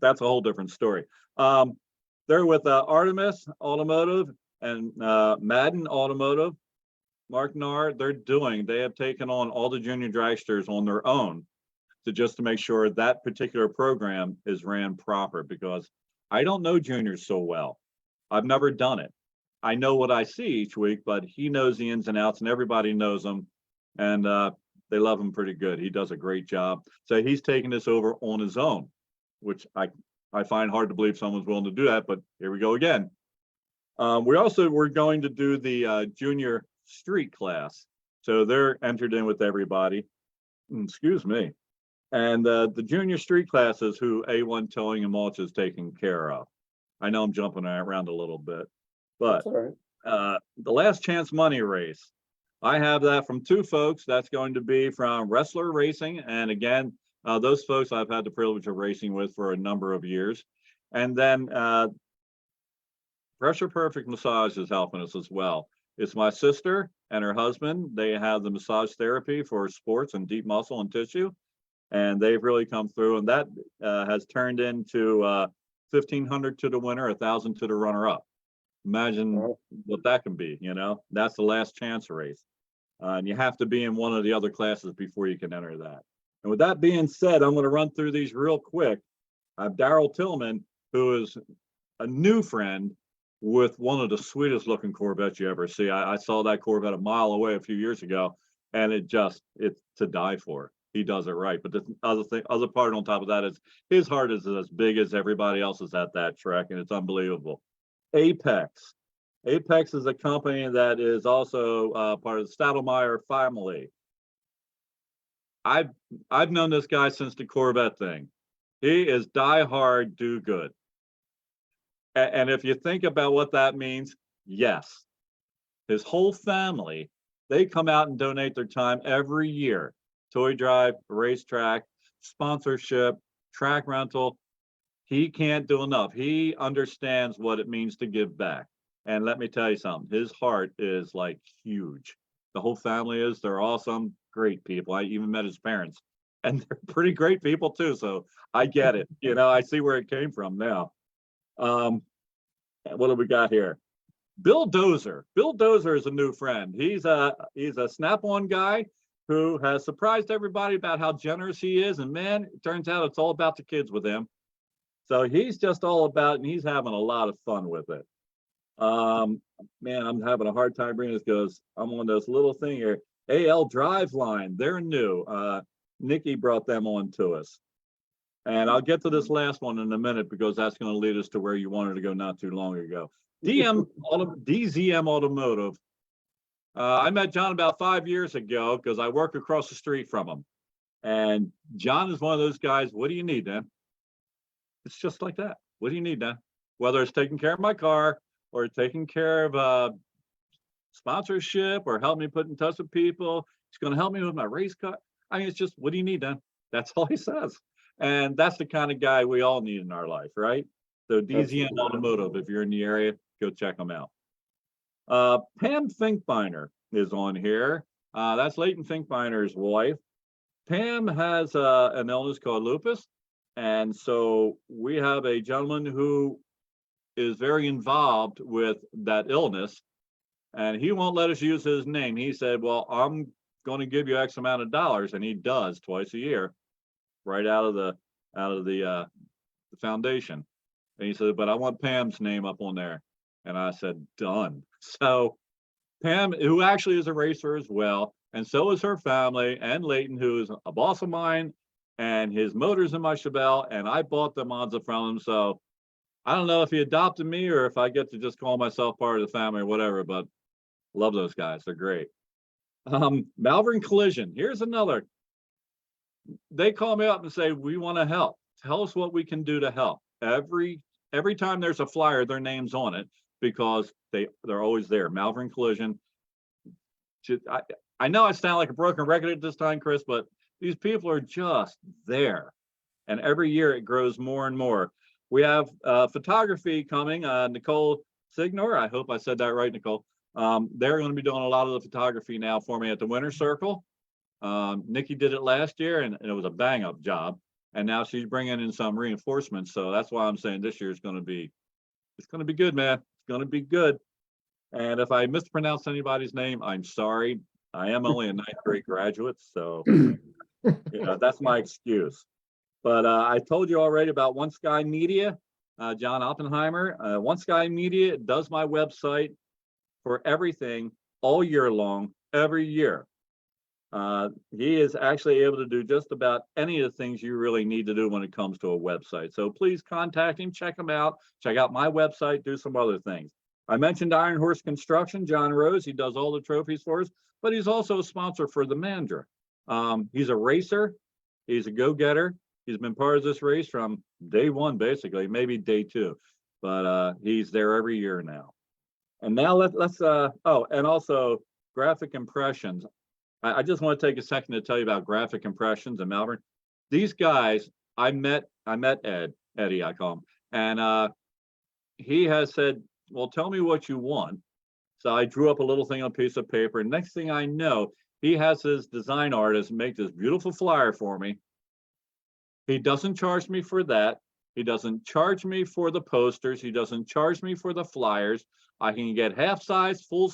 that's a whole different story. They're with Artemis Automotive and Madden Automotive. Mark Narr, they have taken on all the junior dragsters on their own to make sure that particular program is ran proper, because I don't know juniors so well. I've never done it. I know what I see each week, but he knows the ins and outs, and everybody knows him, and they love him pretty good. He does a great job. So he's taking this over on his own, which I find hard to believe someone's willing to do that. But here we go again. We're going to do the junior street class, so they're entered in with everybody. Excuse me. And the junior street class is who A1 Towing and Mulch is taking care of. I know I'm jumping around a little bit, but That's all right. the last chance money race, I have that from two folks. That's going to be from Wrestler Racing. And again, those folks I've had the privilege of racing with for a number of years. And then Pressure Perfect Massage is helping us as well. It's my sister and her husband. They have the massage therapy for sports and deep muscle and tissue. And they've really come through, and that has turned into 1,500 to the winner, 1,000 to the runner-up. Imagine what that can be. That's the last chance race, and you have to be in one of the other classes before you can enter that. And with that being said, I'm going to run through these real quick. I have Daryl Tillman, who is a new friend with one of the sweetest looking Corvettes you ever see. I saw that Corvette a mile away a few years ago, and it's to die for. He does it right. But the other part on top of that is his heart is as big as everybody else's at that track, and it's unbelievable. Apex. Apex is a company that is also part of the Stottlemyre family. I've known this guy since the Corvette thing. He is die-hard, do good. And if you think about what that means, yes, his whole family, they come out and donate their time every year. Toy drive, racetrack, sponsorship, track rental. He can't do enough. He understands what it means to give back. And let me tell you something, his heart is like huge. The whole family is, they're awesome, great people. I even met his parents, and they're pretty great people too. So I get it. I see where it came from now. What do we got here? Bill Dozer. Bill Dozer is a new friend. He's a Snap-on guy who has surprised everybody about how generous he is. And man, it turns out it's all about the kids with him. So he's just all about, and he's having a lot of fun with it. Man, I'm having a hard time bringing this because I'm on this little thing here. AL Driveline, they're new. Nikki brought them on to us. And I'll get to this last one in a minute because that's going to lead us to where you wanted to go not too long ago. DZM Automotive. I met John about 5 years ago because I work across the street from him. And John is one of those guys, what do you need, Dan? It's just like that. What do you need, Dan? Whether it's taking care of my car or taking care of sponsorship or help me put in touch with people. He's going to help me with my race car. I mean, it's just, what do you need, Dan? That's all he says. And that's the kind of guy we all need in our life, right? So DZM Automotive, if you're in the area, go check them out. Pam Finkbeiner is on here. That's Leighton Finkbeiner's wife. Pam has an illness called lupus. And so we have a gentleman who is very involved with that illness, and he won't let us use his name. He said, well, I'm going to give you X amount of dollars, and he does twice a year, right out of the foundation. And he said, but I want Pam's name up on there. And I said, done. So Pam, who actually is a racer as well, and so is her family, and Leighton, who is a boss of mine, and his motor's in my Chevelle, and I bought the Monza from him. So I don't know if he adopted me or if I get to just call myself part of the family or whatever, but love those guys. They're great. Malvern Collision. Here's another. They call me up and say, we want to help. Tell us what we can do to help. Every time there's a flyer, their name's on it because they're always there. Malvern Collision. I know I sound like a broken record at this time, Chris, but these people are just there. And every year it grows more and more. We have photography coming. Nicole Signor, I hope I said that right, Nicole. They're going to be doing a lot of the photography now for me at the Winter Circle. Nikki did it last year, and it was a bang-up job. And now she's bringing in some reinforcements. So that's why I'm saying this year is going to be, it's going to be good, man. It's going to be good. And if I mispronounced anybody's name, I'm sorry. I am only a 9th grade graduate, so that's my excuse. But I told you already about One Sky Media. John Oppenheimer. One Sky Media does my website for everything all year long, every year. He is actually able to do just about any of the things you really need to do when it comes to a website. So please contact him, check him out, check out my website, do some other things. I mentioned Iron Horse Construction, John Rose. He does all the trophies for us, but he's also a sponsor for the Mandra. He's a racer. He's a go-getter. He's been part of this race from day one, basically, maybe day two, but he's there every year now. And now let's oh, and also Graphic Impressions. I just want to take a second to tell you about Graphic Impressions in Melbourne. These guys, I met Eddie, I call him, and he has said, well, tell me what you want. So I drew up a little thing on a piece of paper, and next thing I know, he has his design artist make this beautiful flyer for me. He doesn't charge me for that. He doesn't charge me for the posters. He doesn't charge me for the flyers. I can get half size, full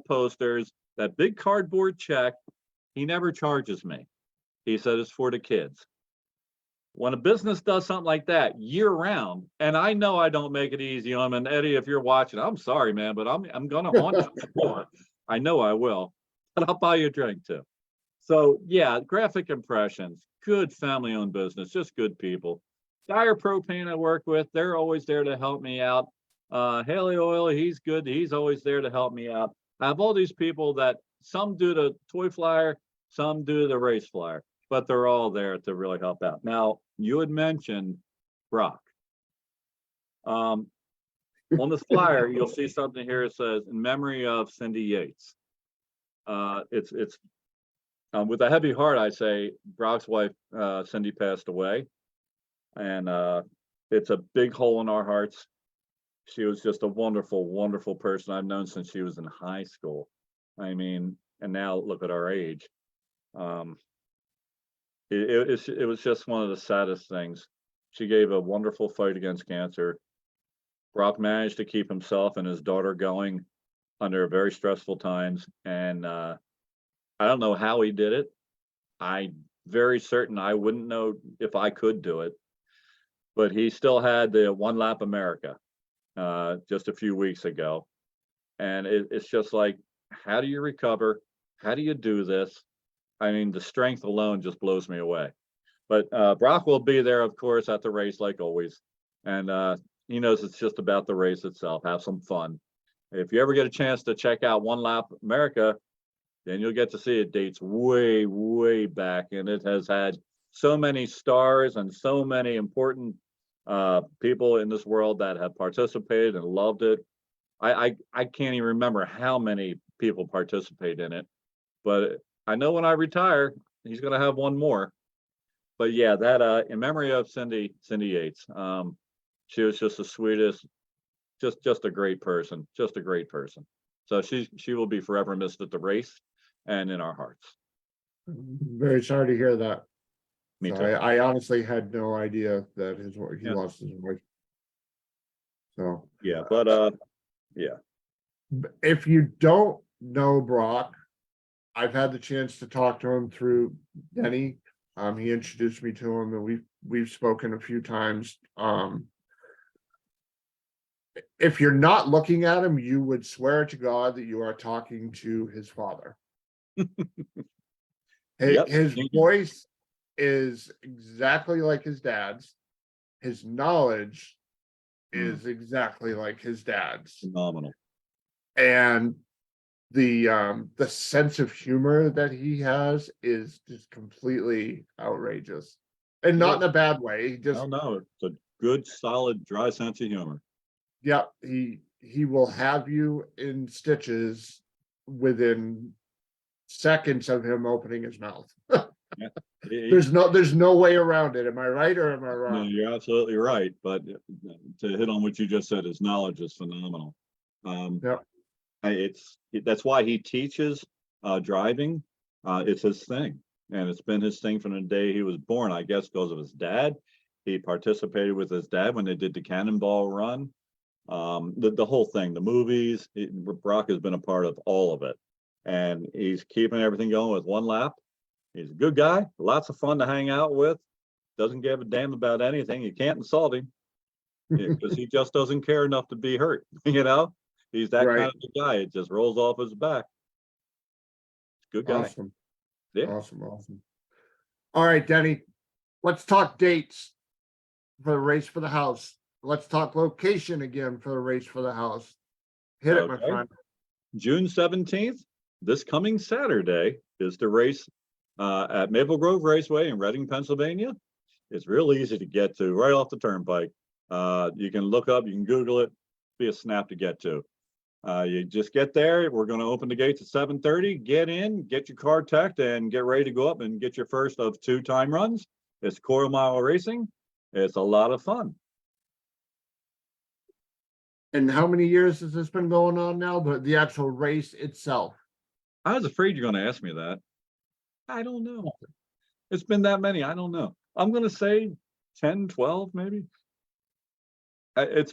posters, that big cardboard check. He never charges me. He said it's for the kids. When a business does something like that year round, and I know I don't make it easy on him, and Eddie, if you're watching, I'm sorry, man, but I'm gonna haunt you. I know I will, but I'll buy you a drink too. So yeah, Graphic Impressions, good family-owned business, just good people. Dyer Propane I work with, they're always there to help me out. Haley Oil, he's good, he's always there to help me out. I have all these people that some do the toy flyer, some do the race flyer, but they're all there to really help out. Now, you had mentioned Brock. On this flyer, you'll see something here that says, in memory of Cindy Yates. It's with a heavy heart, I say, Brock's wife, Cindy, passed away. And it's a big hole in our hearts. She was just a wonderful, wonderful person I've known since she was in high school. I mean, and now look at our age. It was just one of the saddest things. She gave a wonderful fight against cancer. Brock managed to keep himself and his daughter going under very stressful times. And I don't know how he did it. I'm very certain I wouldn't know if I could do it. But he still had the One Lap America just a few weeks ago. And it's just like, how do you recover? How do you do this? I mean, the strength alone just blows me away. But Brock will be there, of course, at the race like always. And he knows it's just about the race itself. Have some fun. If you ever get a chance to check out One Lap America, then you'll get to see it dates way, way back. And it has had so many stars and so many important people in this world that have participated and loved it. I can't even remember how many people participate in it, but I know when I retire, he's going to have one more. But yeah, that in memory of Cindy Yates. She was just the sweetest, just a great person, just a great person. So she will be forever missed at the race and in our hearts. Very sorry to hear that. Me So too. I honestly had no idea that he lost his wife. So Yeah, but yeah. If you don't know Brock, I've had the chance to talk to him through Denny. He introduced me to him, and we've spoken a few times. If you're not looking at him, you would swear to God that you are talking to his father. Yep. His voice is exactly like his dad's. His knowledge is exactly like his dad's. Phenomenal. And the sense of humor that he has is just completely outrageous, and not in a bad way. No, it's a good, solid, dry sense of humor. Yeah, he will have you in stitches within seconds of him opening his mouth. Yeah. There's no way around it. Am I right or am I wrong? No, you're absolutely right. But to hit on what you just said, his knowledge is phenomenal. Yep. That's why he teaches driving. It's his thing, and it's been his thing from the day he was born, I guess, because of his dad. He participated with his dad when they did the Cannonball Run. The whole thing, the movies, Brock has been a part of all of it, and he's keeping everything going with One Lap. He's a good guy, lots of fun to hang out with, doesn't give a damn about anything. You can't insult him. because he just doesn't care enough to be hurt, you know? He's that kind Right. of a guy. It just rolls off his back. Good guy. Awesome. Yeah. Awesome. Awesome. All right, Denny, let's talk dates for the race for the house. Let's talk location again for the race for the house. Hit it, my Okay. friend. June 17th, this coming Saturday, is the race at Maple Grove Raceway in Reading, Pennsylvania. It's real easy to get to, right off the turnpike. You can look up, you can Google it, be a snap to get to. You just get there. We're going to open the gates at 7:30. Get in, get your car teched, and get ready to go up and get your first of 2 time runs. It's quarter mile racing. It's a lot of fun. And how many years has this been going on now? The actual race itself. I was afraid you're going to ask me that. I don't know. It's been that many. I don't know. I'm going to say 10, 12, maybe. Well,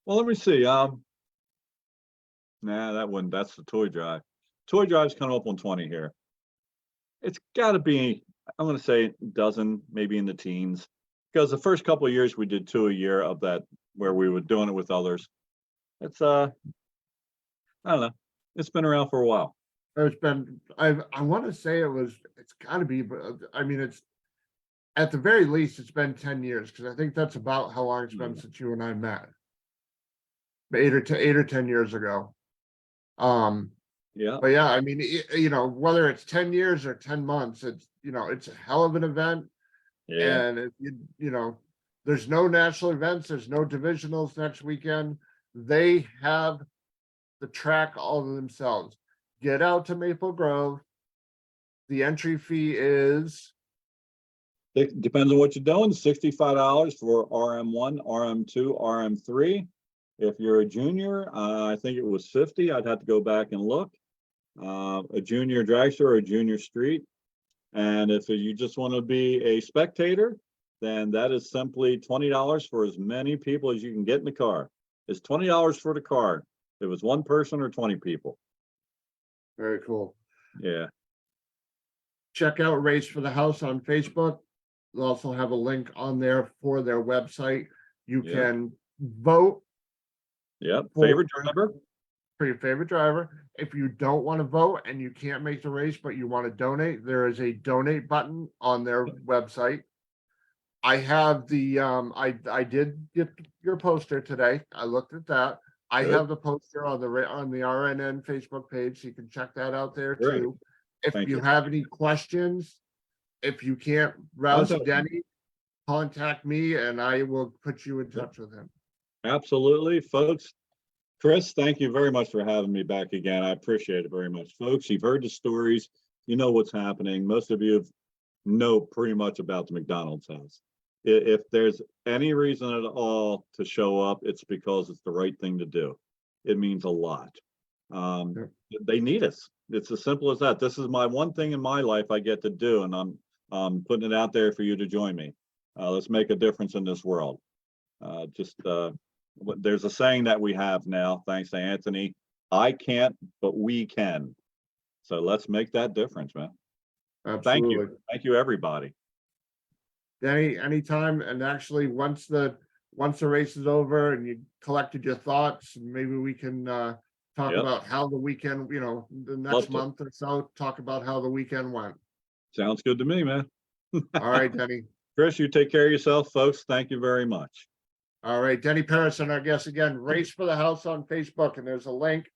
let me see. Nah, that's the toy drive. Toy drive's coming up on 20 here. It's got to be, I'm going to say a dozen, maybe in the teens. Because the first couple of years we did 2 a year of that, where we were doing it with others. It's, I don't know. It's been around for a while. It's been, I want to say it's got to be, but I mean, it's at the very least, it's been 10 years because I think that's about how long it's been since you and I met. 8 or 10 years ago. Yeah. But yeah, I mean, you know, whether it's 10 years or 10 months, it's, you know, it's a hell of an event. Yeah. And you know, there's no national events, there's no divisionals next weekend. They have the track all to themselves. Get out to Maple Grove. The entry fee is It depends on what you're doing. $65 for RM1, RM2, RM3. If you're a junior, I think it was 50. I'd have to go back and look. A junior dragster or a junior street. And if you just want to be a spectator, then that is simply $20 for as many people as you can get in the car. It's $20 for the car. If it was one person or 20 people. very cool. Yeah. Check out Race for the House on Facebook. They'll also have a link on there for their website. You Yeah. can vote Yep. Favorite driver. for your favorite driver. If you don't want to vote and you can't make the race, but you want to donate, there is a donate button on their website. I have the I did get your poster today. I looked at that. I Good. have the poster on the RNN Facebook page, so you can check that out there Great. too. If Thank you you. have any questions, if you can't rouse Contact me. Denny, contact me and I will put you in touch with him. Absolutely, folks. Chris, thank you very much for having me back again. I appreciate it very much. Folks, you've heard the stories. You know what's happening. Most of you know pretty much about the McDonald's house. If there's any reason at all to show up, it's because it's the right thing to do. It means a lot. They need us. It's as simple as that. This is my one thing in my life I get to do, and I'm putting it out there for you to join me. Let's make a difference in this world. There's a saying that we have now, thanks to Anthony. I can't, but we can. So let's make that difference, man. Absolutely. Thank you, everybody. Denny, anytime. And actually, once the race is over and you collected your thoughts, maybe we can talk about how the weekend, you know, the next month or so, talk about how the weekend went. Sounds good to me, man. All right, Denny. Chris, you take care of yourself, folks. Thank you very much. All right, Denny PARISAN, our guest again. Race for the House on Facebook, and there's a link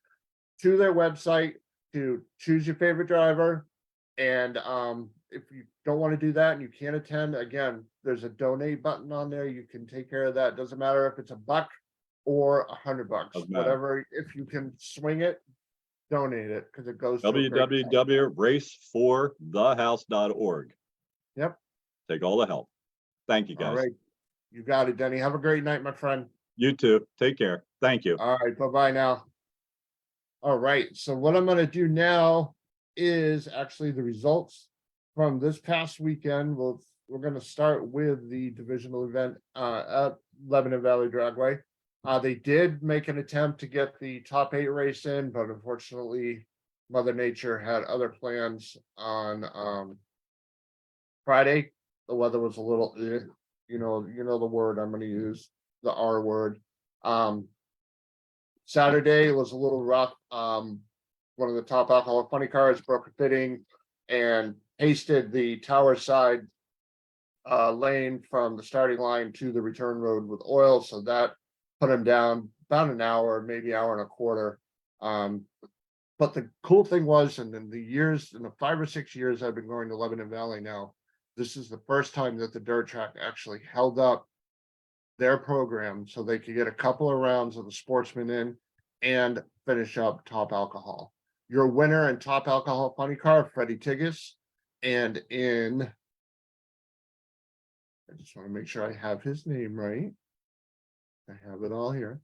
to their website to choose your favorite driver. And if you don't want to do that and you can't attend, again, there's a donate button on there. You can take care of that. Doesn't matter if it's $1 or $100, whatever. If you can swing it, donate it because it goes to www.raceforthehouse.org. Yep. Take all the help. Thank you, guys. All right. You got it, Denny. Have a great night, my friend. You too. Take care. Thank you. All right. Bye-bye now. All right. So what I'm going to do now is actually the results from this past weekend. We're going to start with the divisional event at Lebanon Valley Dragway. They did make an attempt to get the top 8 race in, but unfortunately, Mother Nature had other plans on Friday. The weather was a little, you know the word I'm going to use. the R word. Saturday was a little rough. One of the top alcohol funny cars broke a fitting and pasted the tower side lane from the starting line to the return road with oil. So that put him down about an hour, maybe hour and a quarter. But the cool thing was, and in the 5 or 6 years I've been going to Lebanon Valley now, this is the first time that the dirt track actually held up their program so they could get a couple of rounds of the sportsman in and finish up top alcohol. Your winner in top alcohol funny car, Freddie Tigas, and I just want to make sure I have his name right. I have it all here.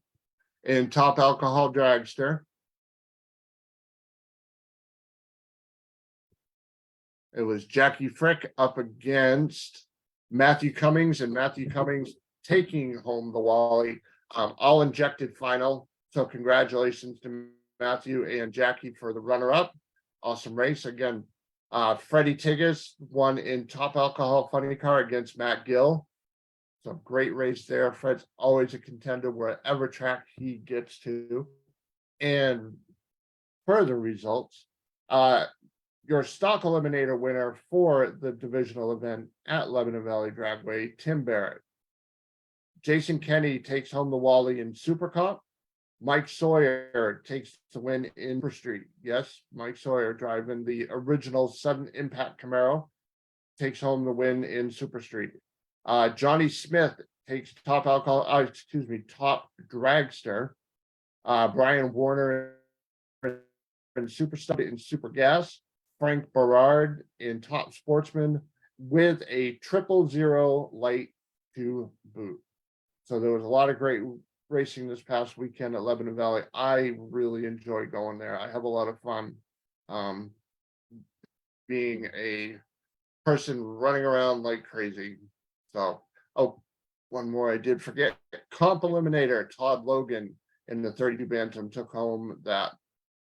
In top alcohol dragster, it was Jackie Frick up against Matthew Cummings, and Matthew Cummings taking home the Wally. All injected final. So congratulations to Matthew and Jackie for the runner-up. Awesome race. Again, Freddie Tigas won in top alcohol funny car against Matt Gill. So great race there. Fred's always a contender wherever track he gets to. And further results, your stock eliminator winner for the divisional event at Lebanon Valley Dragway, Tim Barrett. Jason Kenny takes home the Wally in Super Cup. Mike Sawyer takes the win in Super Street. Yes, Mike Sawyer driving the original sudden impact Camaro takes home the win in Super Street. Johnny Smith takes top top dragster. Brian Warner in Super Stunt in Super Gas. Frank Berard in top sportsman with a 000 light to boot. So there was a lot of great racing this past weekend at Lebanon Valley. I really enjoy going there. I have a lot of fun being a person running around like crazy. So, one more I did forget. Comp eliminator Todd Logan in the 32 Bantam took home that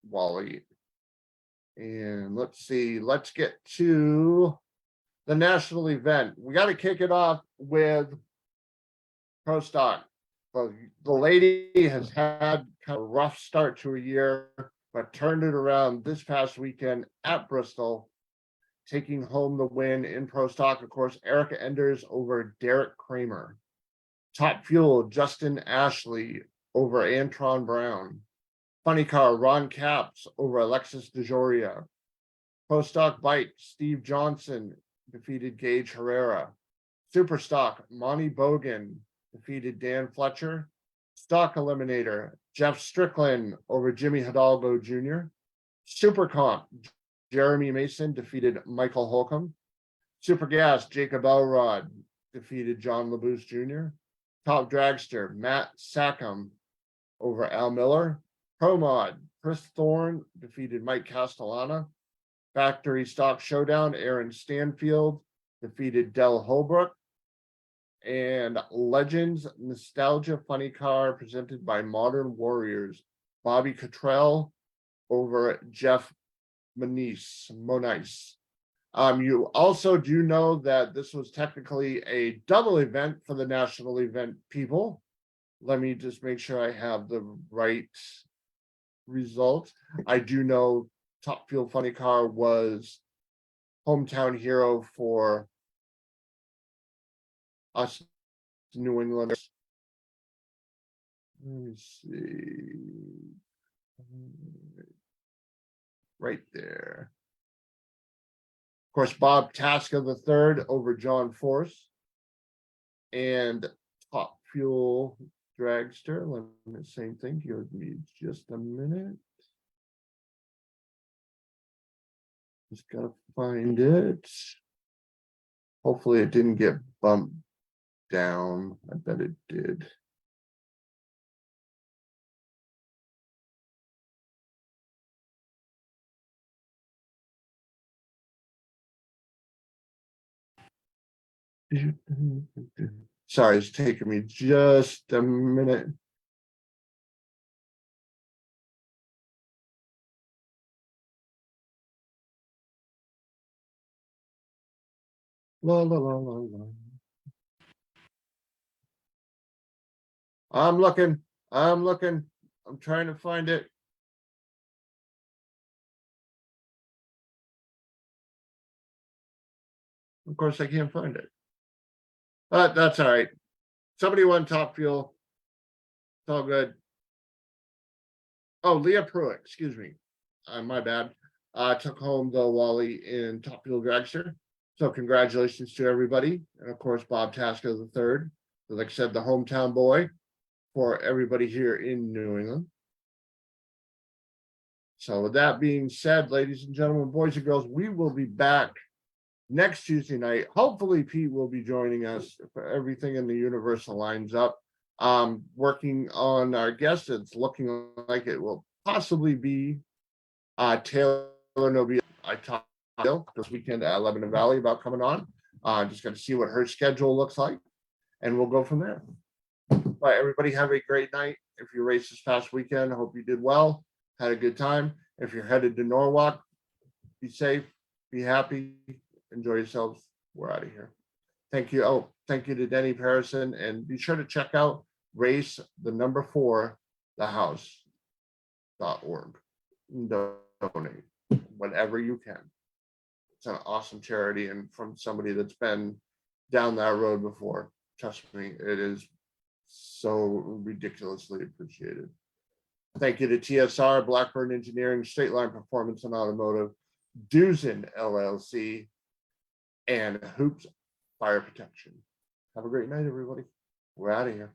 Wally. And let's see, let's get to the national event. We got to kick it off with Pro Stock. Well, the lady has had kind of a rough start to a year, but turned it around this past weekend at Bristol, taking home the win in Pro Stock. Of course, Erica Enders over Derek Kramer. Top Fuel, Justin Ashley over Antron Brown. Funny Car, Ron Capps over Alexis DeJoria. Pro Stock Bike, Steve Johnson defeated Gage Herrera. Super Stock, Monty Bogan defeated Dan Fletcher. Stock Eliminator, Jeff Strickland over Jimmy Hidalgo Jr. Super Comp, Jeremy Mason defeated Michael Holcomb. Super Gas, Jacob Elrod defeated John LaBousse Jr. Top Dragster, Matt Sackham over Al Miller. Pro Mod, Chris Thorne defeated Mike Castellana. Factory Stock Showdown, Aaron Stanfield defeated Del Holbrook. And Legends Nostalgia Funny Car presented by Modern Warriors, Bobby Cottrell over Jeff Monice. You also do know that this was technically a double event for the national event people. Let me just make sure I have the right result. I do know Top Fuel Funny Car was hometown hero for us New Englanders. Let me see. Right there. Of course, Bob Tasca III over John Force. And Top Fuel Dragster. Let me same thing. Give me just a minute. Just gotta find it. Hopefully it didn't get bumped down. I bet it did. Sorry, it's taking me just a minute. La la la la la. I'm looking, I'm looking, I'm trying to find it. Of course, I can't find it. But that's all right. Somebody won Top Fuel. It's all good. Oh, Leah Pruitt, excuse me. My bad. Took home the Wally in Top Fuel Dragster. So congratulations to everybody. And of course, Bob Tasco the third. Like I said, the hometown boy for everybody here in New England. So with that being said, ladies and gentlemen, boys and girls, we will be back next Tuesday night. Hopefully Pete will be joining us if everything in the universe lines up. Working on our guest, it's looking like it will possibly be Taylor Nobile. I talked to this weekend at Lebanon Valley about coming on. Just going to see what her schedule looks like, and we'll go from there. But everybody have a great night. If you raced this past weekend, I hope you did well, had a good time. If you're headed to Norwalk, be safe, be happy, enjoy yourselves. We're out of here. Thank you. Oh, thank you to Denny PARISAN, and be sure to check out race the number 4 thehouse.org. Donate whatever you can. It's an awesome charity, and from somebody that's been down that road before, trust me, it is so ridiculously appreciated. Thank you to TSR, Blackburn Engineering, Straight Line Performance and Automotive, Duzen LLC, and Hoops Fire Protection. Have a great night, everybody. We're out of here.